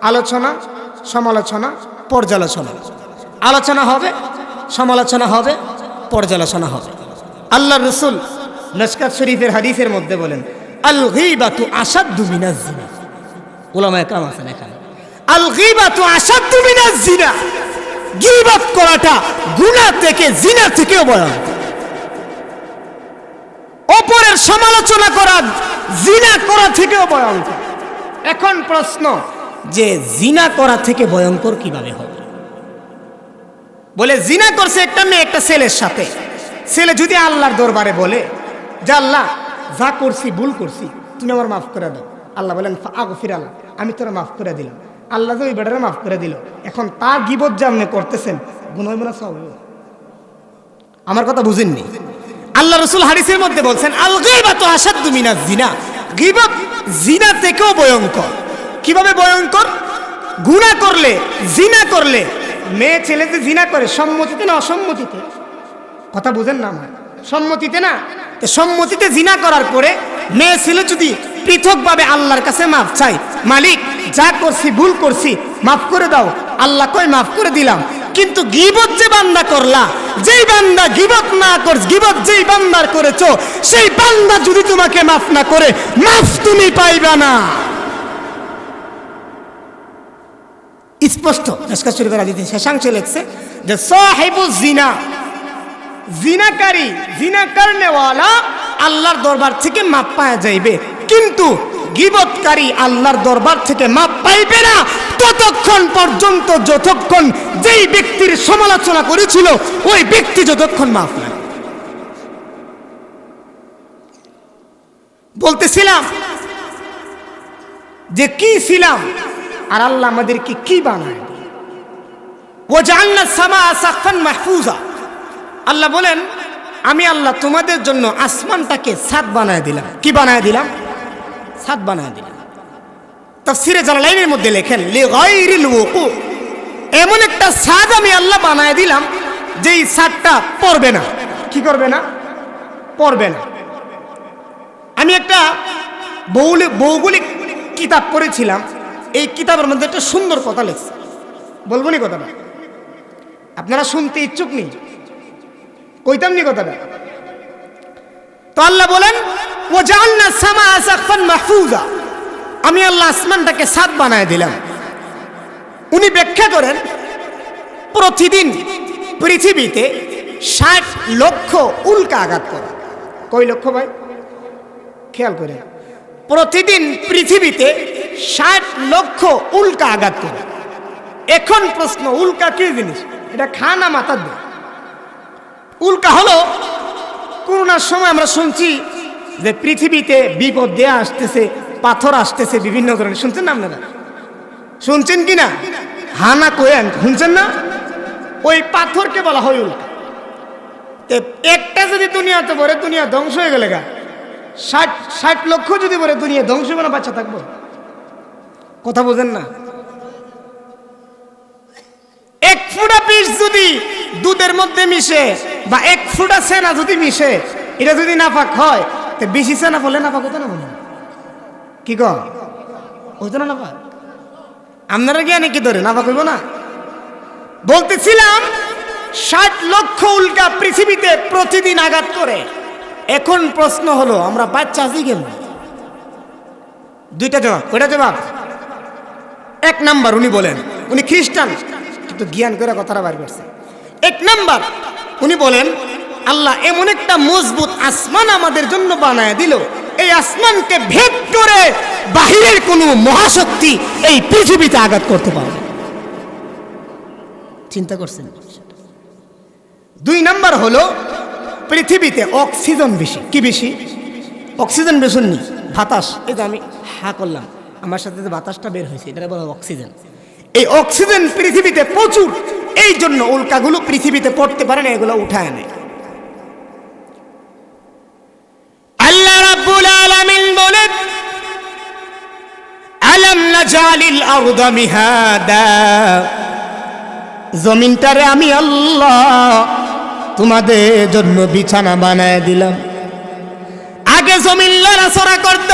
আলোচনা, সমালোচনা, পর্যালোচনা। আলোচনা হবে, সমালোচনা হবে, পর্যালোচনা হবে। আল্লাহ রসুল মিশকাত শরীফের হাদিসের মধ্যে বলেন, আল গীবাতু আশাদ্দু মিনাজ জিনা। উলামায়ে কেরাম আছেন এখানে, আল গীবাতু আশাদ্দু মিনাজ জিনা। গীবত করাটা গুনাহ থেকে, জিনা থেকেও ভয়ঙ্কর। অপরের সমালোচনা করা জিনা করা থেকেও ভয়ঙ্কর। এখন প্রশ্ন যে জিনা করা থেকে ভয়ঙ্কর কিভাবে হবে? বলে জিনা করছে একটা মেয়ে একটা ছেলের সাথে। ছেলে যদি আল্লাহর দরবারে বলে যে আল্লাহ যা করছি ভুল করছি, তুমি আমার মাফ করে দাও। আল্লাহ বলেন আগফির আল্লাহ, আমি তোরা মাফ করে দিলাম। আল্লাহ তো ওই বেটারে মাফ করে দিল। এখন তার গীবত যে আপনি করতেছেন, গুনাহ হইব না সওয়াব হইব? আমার কথা বুঝেননি? আল্লাহ রাসূল হাদিসের মধ্যে বলছেন, আল গীবাতু আশাদ্দু মিনাজ জিনা। গীবত জিনা থেকেও ভয়ঙ্কর। কিভাবে ভয়ঙ্কর? গুনাহ করলে, জিনা করলে, মেয়ে ছেলে যে জিনা করে সম্মতিতে না অসম্মতিতে? কথা বুঝেন না আমার? সম্মতিতে না? তো সম্মতিতে জিনা করার পরে মেয়ে ছেলে যদি পৃথকভাবে আল্লাহর কাছে মাফ চাই, মালিক যা করছি ভুল করছি মাফ করে দাও, আল্লাহ কই মাফ করে দিলাম। কিন্তু গীবত যে বান্দা করলা, যেই বান্দা গীবত না কর, গীবত যেই বান্দার করেছো, সেই বান্দা যদি তোমাকে মাফ না করে, মাফ তুমি পাইবা না। স্পষ্ট মিশকাত শরীফের হাদিসে শেষাংশে লেখছে যে সাহিবুজ জিনা, জিনাকারী, জিনা করনেওয়ালা আল্লাহর দরবার থেকে মাপ পাওয়া যাইবে, কিন্তু গীবতকারী আল্লাহর দরবার থেকে মাপ পাইবে না ততক্ষণ পর্যন্ত যতক্ষণ যেই ব্যক্তির সমালোচনা করেছিল ওই ব্যক্তি যতক্ষণ মাফ না। বলতেছিলাম যে কি ছিলাম আর আল্লাহ আমাদেরকে কি বানায়। ওয়াজআলনা সামাআ সাকফান মাহফুজা। আল্লাহ বলেন আমি আল্লাহ তোমাদের জন্য আসমানটাকে ছাদ বানায় দিলাম। কি বানায় দিলাম? ছাদ বানায় দিলাম। তাফসীরে জালালাইনের মধ্যে লেখেন লিগাইরিল ওকু, এমন একটা ছাদ আমি আল্লাহ বানায় দিলাম যেই ছাদটা পড়বে না। কি করবে না? পড়বে না। আমি একটা ভৌগোলিক কিতাব পড়েছিলাম, এই কিতাবের মধ্যে একটা সুন্দর কথা লেখছে, বলবো নি কথাটা? আপনারা শুনতে ইচ্ছুক নেই? কইতাম নি কথাটা? তো আল্লাহ বলেন ওয়াজআলনা সামাআ সাকফান মাহফুজা, আমি আল্লাহ আসমানটাকে ছাদ বানায় দিলাম। উনি ব্যাখ্যা করেন প্রতিদিন পৃথিবীতে ৬০ লক্ষ উল্কা আঘাত করে। কয় লক্ষ ভাই? খেয়াল করে, প্রতিদিন পৃথিবীতে ৬০ লক্ষ উল্কা আঘাত করে। এখন প্রশ্ন, উল্কা কি জিনিস? এটা খানা মাথার দেয়। উল্কা হলো করোনার সময় আমরা শুনছি যে পৃথিবীতে বিপদ দেয়া আসতেছে, পাথর আসতেছে বিভিন্ন ধরনের। শুনছেন না আপনারা? শুনছেন কি না? হানা কোয়েন শুনছেন না? ওই পাথরকে বলা হয় উল্কা। একটা যদি দুনিয়াতে পড়ে দুনিয়া ধ্বংস হয়ে গেলে গা, ৬০ লক্ষ যদি পড়ে দুনিয়া ধ্বংস হবে না, বাচ্চা থাকবো? কথা বোঝেন না? এক ফোঁটা বিষ যদি দুধের মধ্যে মিশে বা এক ফোঁটা সেনা যদি মিশে, এটা যদি নাপাক হয়, তো বেশি সেনা বলে নাপাক হতো না? বলে কি কর হতো না নাপাক? আপনারা জ্ঞানে কি ধরে নাপাক হইব না? বলতেছিলাম ৬০ লক্ষ উল্কা পৃথিবীতে প্রতিদিন আঘাত করে। এখন প্রশ্ন হলো আমরা বাচ্চা আছি কেন? দুইটা জবাব। কয়টা জবাব? এক নাম্বার, উনি বলেন, উনি খ্রিস্টান কিন্তু জ্ঞান করে কথাটা বার করছে। এক নাম্বার উনি বলেন আল্লাহ এমন একটা মজবুত আসমান আমাদের জন্য বানায় দিল, এই আসমানকে ভেদ করে বাহিরের কোনো মহাশক্তি এই পৃথিবীতে আঘাত করতে পারবে। চিন্তা করছেন? দুই নাম্বার হলো পৃথিবীতে অক্সিজেন বেশি। কি বেশি? অক্সিজেন বেশি নি, বাতাস। এই যে আমি হা করলাম, আমার সাথে যে বাতাসটা বের হয়েছে এটা বলা অক্সিজেন। এই অক্সিজেন পৃথিবীতে প্রচুর, এই জন্য উল্কাগুলো পৃথিবীতে পড়তে পারে না, এগুলো উঠায় নেয়। আল্লাহ রাব্বুল আলামিন বলেন আলাম নাজালিল আরদা মিহাদা, জমিনটারে আমি আল্লাহ তোমাদের জন্য বিছানা বানায় দিলাম। আগে জমিন লড়াচড়া করত,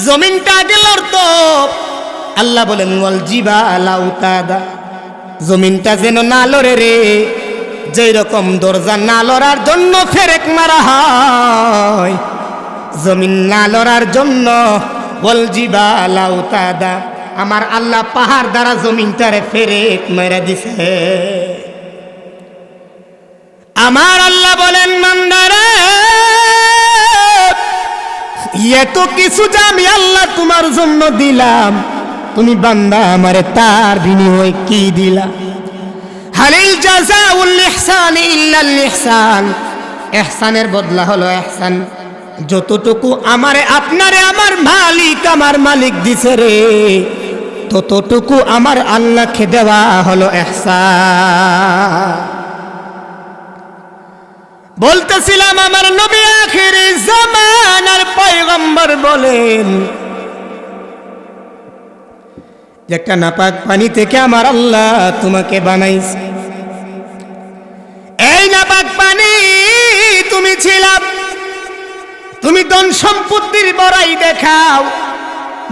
জমিনটা আগে লড়ত, আল্লাহ বলেন ওয়াল জিবালা আওতাদা, জমিনটা যেন না লড়ে রে, যেই রকম দরজা না লড়ার জন্য ফেরেক মারা হয়, জমিন না লড়ার জন্য ওয়াল জিবালা আওতাদা, আমার আল্লাহ পাহাড় দ্বারা জমিনটারে ফেরেক মেরে দিছে। আমার আল্লাহ বলেন বান্দারে, এত কিছু যে আমি আল্লাহ তোমার জন্য দিলাম, তুমি বান্দা আমারে তার বিনিময়ে কি দিলা? হালিল জাযাউল ইহসানি ইল্লাল ইহসান, ইহসানের বদলা হলো ইহসান। যতটুকু আমারে আপনারে আমার মালিক দিছে রে, ততটুকু আমার আল্লাহকে দেওয়া হলো ইহসান। বলতেছিলাম আমার নবী আখিরি জামানার পয়গম্বর বলেন, একটা নাপাক পানি থেকে আমার আল্লাহ তোমাকে বানাইছে। এই নাপাক পানি তুমি ছিলাম, তুমি ধন সম্পত্তির বড়াই দেখাও,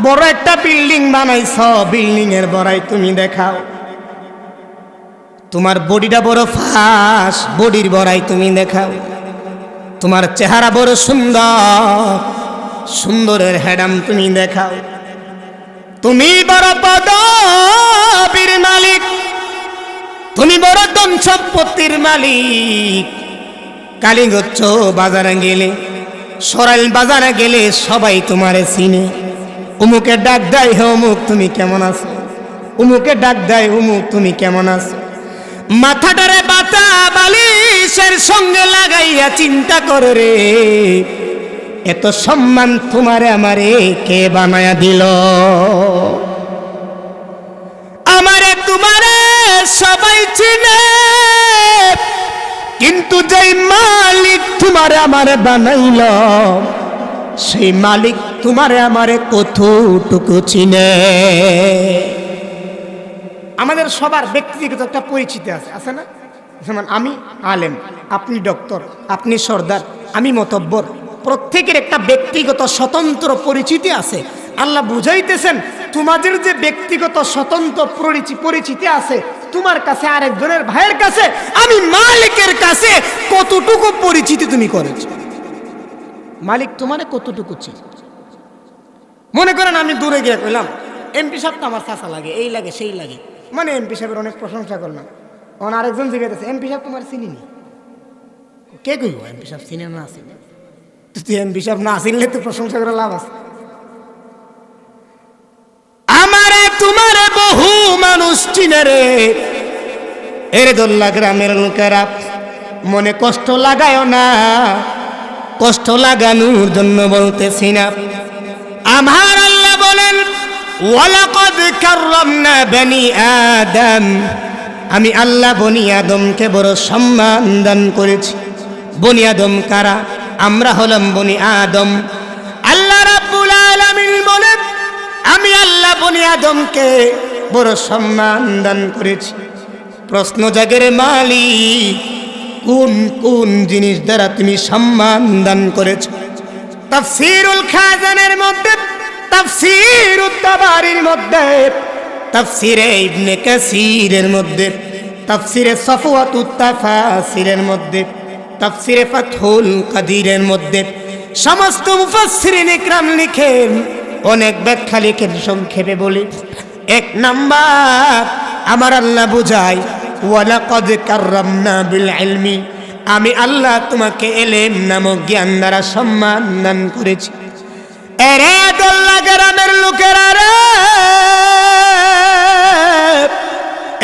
বড় একটা বিল্ডিং বানাইছ, বিল্ডিং এর বড়াই তুমি দেখাও। তোমার বডিটা বড় ফাঁস, বডির বড়াই তুমি দেখাও। তোমার চেহারা বড় সুন্দর, সুন্দরের হেডাম তুমি দেখাও। তুমি বড় পদবীর মালিক, তুমি বড় ধন সম্পত্তির মালিক। কালীগঞ্জ বাজারে গেলে, সরাইল বাজারে গেলে সবাই তোমারে চিনে। উমুকে ডাক দেয়, হে অমুক তুমি কেমন আছো? উমুকে ডাক দেয়, উমুক তুমি কেমন আছো? মাথাটারে বাতা বালিশের সঙ্গে লাগাইয়া চিন্তা করে রে, এত সম্মান তোমারে আমারে কে বানায়া দিল? আমারে তোমারে সবাই চিনে, কিন্তু যেই মালিক তোমারে আমারে বানাইল, সেই মালিক তোমারে আমারে কতটুকু চিনে? আমাদের সবার ব্যক্তিগত একটা পরিচিতি আছে, আছে না? যেমন আমি আলেম, আপনি ডক্টর, আপনি সর্দার, আমি মতব্বর। প্রত্যেকের একটা ব্যক্তিগত স্বতন্ত্র পরিচিতি আছে। আল্লাহ বুঝাইতেছেন, তোমাদের যে ব্যক্তিগত স্বতন্ত্র পরিচিতি আছে, তোমার কাছে আরেকজনের ভাইয়ের কাছে, আমি মালিকের কাছে কতটুকু পরিচিতি তুমি করেছ? মালিক তোমারে কতটুকু ছিল? মনে করেন আমি দূরে গিয়ে কইলাম, এমপি সাহেব তো আমার চাচা লাগে, এই লাগে সেই লাগে, মানে এমপি সাহেবের অনেক প্রশংসা করলাম। তখন আরেকজন জিজ্ঞাসা, এমপি সাহেব তোমার চিনিনি? কে কইব এমপি সাহেব চিনে না চিনে? তুই এমপি সাহেব না চিনলে তো প্রশংসা করে লাভ আছে? আমারে তোমারে বহু মানুষ চিনে রে। এর দোল্লা গ্রামের লোকেরা মনে কষ্ট লাগায় না, কষ্ট লাগানোর জন্য বলতেছি না। আমার আল্লাহ বলেন, ওয়ালাকাদ কাররামনা বনি আদম, আমি আল্লাহ বনি আদমকে বড় সম্মান দান করেছি। বনি আদম কারা? আমরা হলাম বনি আদম। আল্লাহ রাব্বুল আলামিন বলেন, আমি আল্লাহ বনি আদমকে বড় সম্মান দান করেছি। প্রশ্ন জাগের মালিক, কোন কোন জিনিস দ্বারা তুমি সম্মান দান করেছো? তাফসীরুল খাজানের মধ্যে, তাফসীরুত তাবারির মধ্যে, তাফসীরে ইবনে কাসিরের মধ্যে, তাফসীরে সফওয়াতুত তাফাসিরের মধ্যে, তাফসীরে ফাতহুল কাদিরের মধ্যে সমস্ত মুফাসসিরিন ইকরাম লিখেন, অনেক ব্যাখ্যা লিখেন। সংক্ষেপে বলি, এক নাম্বার আমার আল্লাহ বুঝায়, ওয়ালাকাদ কাররামনা বিল ইলমি, আমি আল্লাহ তোমাকে ইলম নামক জ্ঞান দ্বারা সম্মান দান করেছি। এরে দোল্লা গ্রামের লোকেরা রে,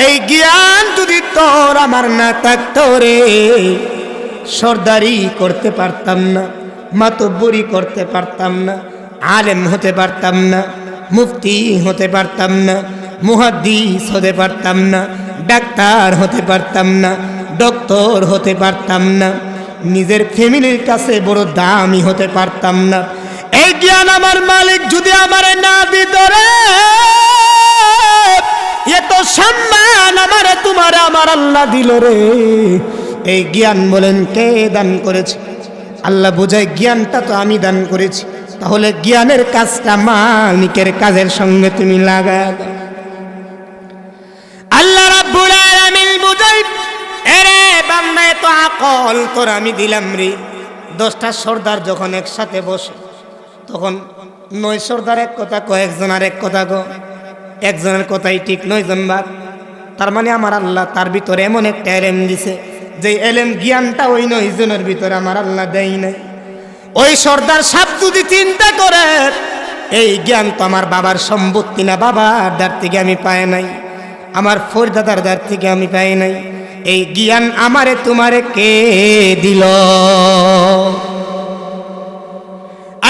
এই জ্ঞান যদি তোর আমার না থাকতো রে, সর্দারি করতে পারতাম না, মাতব্বরি করতে পারতাম না, আলেম হতে পারতাম না, মুফতি হতে পারতাম না, মুহাদ্দিস হতে পারতাম না, ডাক্তার হতে পারতাম না, ডক্টর হতে পারতাম না, নিজের ফ্যামিলির কাছে বড় দামি হতে পারতাম না। এই জ্ঞান আমার মালিক যদি আমারে না দিত রে, এত সম্মান আমারে তোমারে আমার আল্লাহ দিল রে। এই জ্ঞান বলেন কে দান করেছে? আল্লাহ বোঝায়, জ্ঞানটা তো আমি দান করেছি। তাহলে জ্ঞানের কাজটা মালিকের কাজের সঙ্গে তুমি লাগায় দাও। আল্লাহ রাব্বুল আলামিন বুঝাই, এরে বান্দা এত আকল তোর আমি দিলাম রে। 10টা সর্দার যখন একসাথে বসে তখন 9 সর্দার এক কথা কয়, একজন আর এক কথা কয়, একজনের কথাই ঠিক 9 জন বাদ। তার মানে আমার আল্লাহ তার ভিতরে এমন একটা এলেম দিছে যে এলেম জ্ঞানটা ওই 9 জনের ভিতরে আমার আল্লাহ দেয় নাই। ওই সর্দার সাপ যদি চিন্তা করে এই জ্ঞান তো আমার বাবার সম্পত্তি না, বাবার দ্বার থেকে আমি পাই নাই, আমার ফরিদাদার দ্বার থেকে আমি পাই নাই, এই জ্ঞান আমারে তোমারে কে দিল?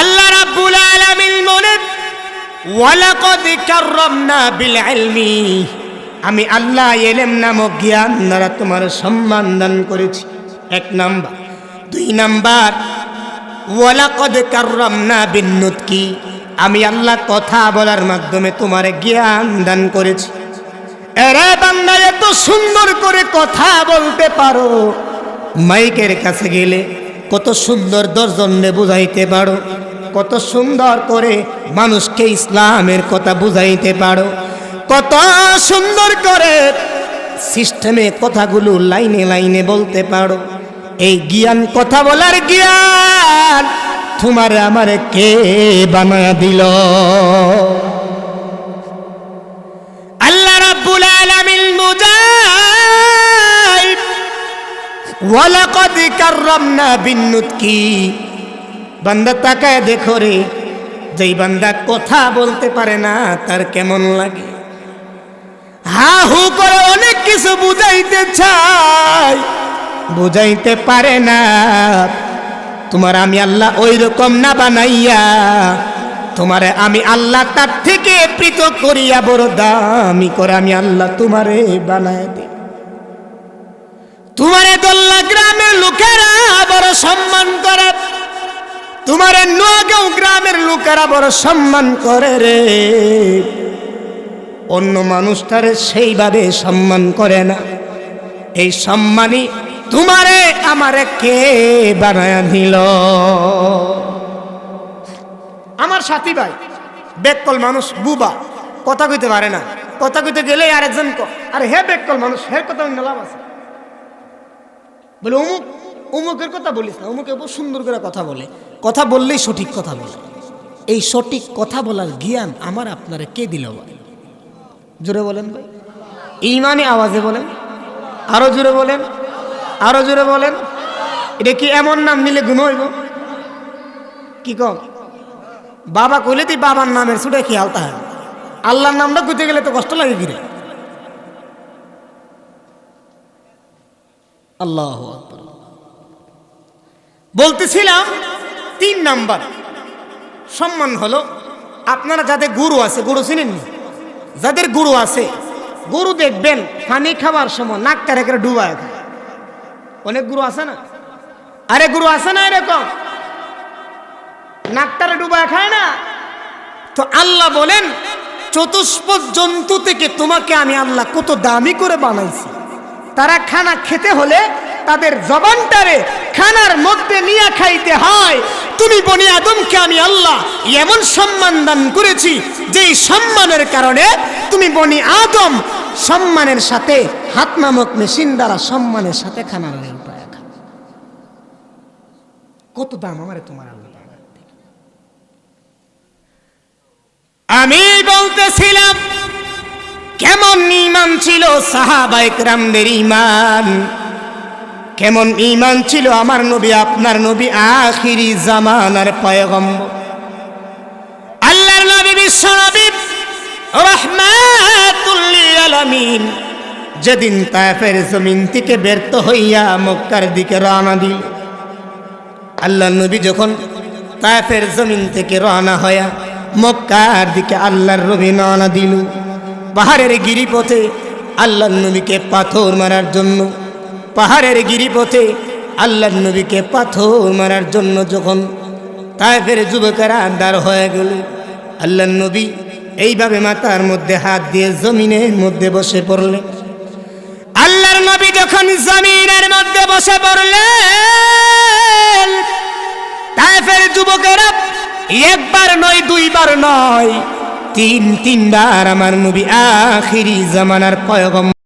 আল্লাহ রাব্বুল আলামিন বলেন, ওয়ালাকাদ কাররামনা বিল ইলমি, আমি আল্লাহ ইলম নামক জ্ঞান দ্বারা তোমার সম্মান দান করেছি। 1 নাম্বার। 2 নাম্বার, ওয়ালাকাদ কাররামনা বিন নুতকি, আমি আল্লাহ কথা বলার মাধ্যমে তোমার জ্ঞান দান করেছি। এরে বান্দা এত সুন্দর করে কথা বলতে পারো, মাইকের কাছে গেলে কত সুন্দর 10 জনকে বুঝাইতে পারো, কত সুন্দর করে মানুষকে ইসলামের কথা বুঝাইতে পারো, কত সুন্দর করে সিস্টেমে কথাগুলো লাইনে লাইনে বলতে পারো। এই জ্ঞান, কথা বলার জ্ঞান তোমার আমারে কে বানায়া দিল? আল্লাহ রাব্বুল আলামিন বুঝাই, ওয়ালাকাদ কাররামনা বিন নুতকি, বান্দা তাকায় দেখো রে, যেই বান্দা কথা বলতে পারে না তার কেমন লাগে। হা হু করে অনেক কিছু বুঝাইতে চায়, বুঝাইতে পারে না। তোমার আমি আল্লাহ ওই রকম না বানাইয়া, তোমারে আমি আল্লাহ তার থেকে পৃথক করিয়া বড় দামি করে আমি আল্লাহ তোমারে বানায় দিই। তোমারে দল্লা গ্রামের লোকেরা বড় সম্মান করে, তোমারে নোয়াগাঁও গ্রামের লোকেরা বড় সম্মান করে রে। অন্য মানুষটারে সেইভাবে সম্মান করে না। এই সম্মানই তোমারে আমারে কে বানায়া দিল? আমার সাথী ভাই বেককল মানুষ, বুবা, কথা কইতে পারে না। কথা কইতে গেলে আরেকজন আরে হে বেককল মানুষ, হে কথা লাভ আছে, বলে অমুক অমুকের কথা বলিস না, অমুক এত সুন্দর করে কথা বলে, কথা বললেই সঠিক কথা বলে। এই সঠিক কথা বলার জ্ঞান আমার আপনারে কে দিল ভাই? জোরে বলেন ভাই, ইমানি আওয়াজে বলেন, আরো জোরে বলেন, আরো জোরে বলেন। এটা কি এমন নাম নিলে গুণ হইব? কি কম বাবা কইলে তুই বাবার নামের ছুটে খেয়াল তাহলে আল্লাহর নামটা কইতে গেলে তো কষ্ট লাগে কিরে। আল্লাহু আকবার। বলতেছিলাম 3 নাম্বার সম্মান হলো, আপনারা যাদের গরু আছে, গরু চিনেন না? যাদের গরু আছে, গরু দেখবেন পানি খাওয়ার সময় নাকটা রেখে ডুবায় খায়। অনেক গরু আছে না? আরে গরু আছে না এরকম নাকটারে ডুবায় খায় না? তো আল্লাহ বলেন, চতুষ্পদ জন্তু থেকে তোমাকে আমি আল্লাহ কত দামি করে বানাইছি। তারা খানা খেতে হলে তাদের জবানটারে খানার মধ্যে নিয়ে খাইতে হয়। তুমি বনি আদমকে আমি আল্লাহ এমন সম্মান দান করেছি, যেই সম্মানের কারণে তুমি বনি আদম সম্মানের সাথে হাত নামক মেশিন দ্বারা সম্মানের সাথে খানার উপায় খা। কত দাম আমার তোমার আল্লাহ। আমি বলতেছিলাম কেমন ঈমান ছিল সাহাবায়ে কেরামদের ঈমান, কেমন ঈমান ছিল আমার নবী, আপনার নবী, আখিরি জামানার পয়গম্বর, আল্লাহর নবী, বিশ্ব নবী, রাহমাতুল লিল আলামিন। যেদিন তায়েফের জমিন থেকে ব্যর্থ হইয়া মক্কার দিকে রওনা দিল, আল্লাহর নবী যখন তায়েফের জমিন থেকে রওনা হইয়া মক্কার দিকে আল্লাহর নবী রওনা দিল, পাহাড়ের গিরিপথে আল্লাহর নবীকে পাথর মারার জন্য, পাহাড়ের গিরিপথে আল্লাহর নবীকে পাথর মারার জন্য যখন তায়েফের যুবকেরা দাঁড় হয়ে গেল, আল্লাহর নবী এইভাবে মাথার মধ্যে হাত দিয়ে জমিনের মধ্যে বসে পড়লেন। আল্লাহর নবী যখন জমিনের মধ্যে বসে পড়লেন, তায়েফের যুবকেরা একবার নয় দুইবার নয় তিনবার আমার নবী আখিরি জামানার পয়গম্বর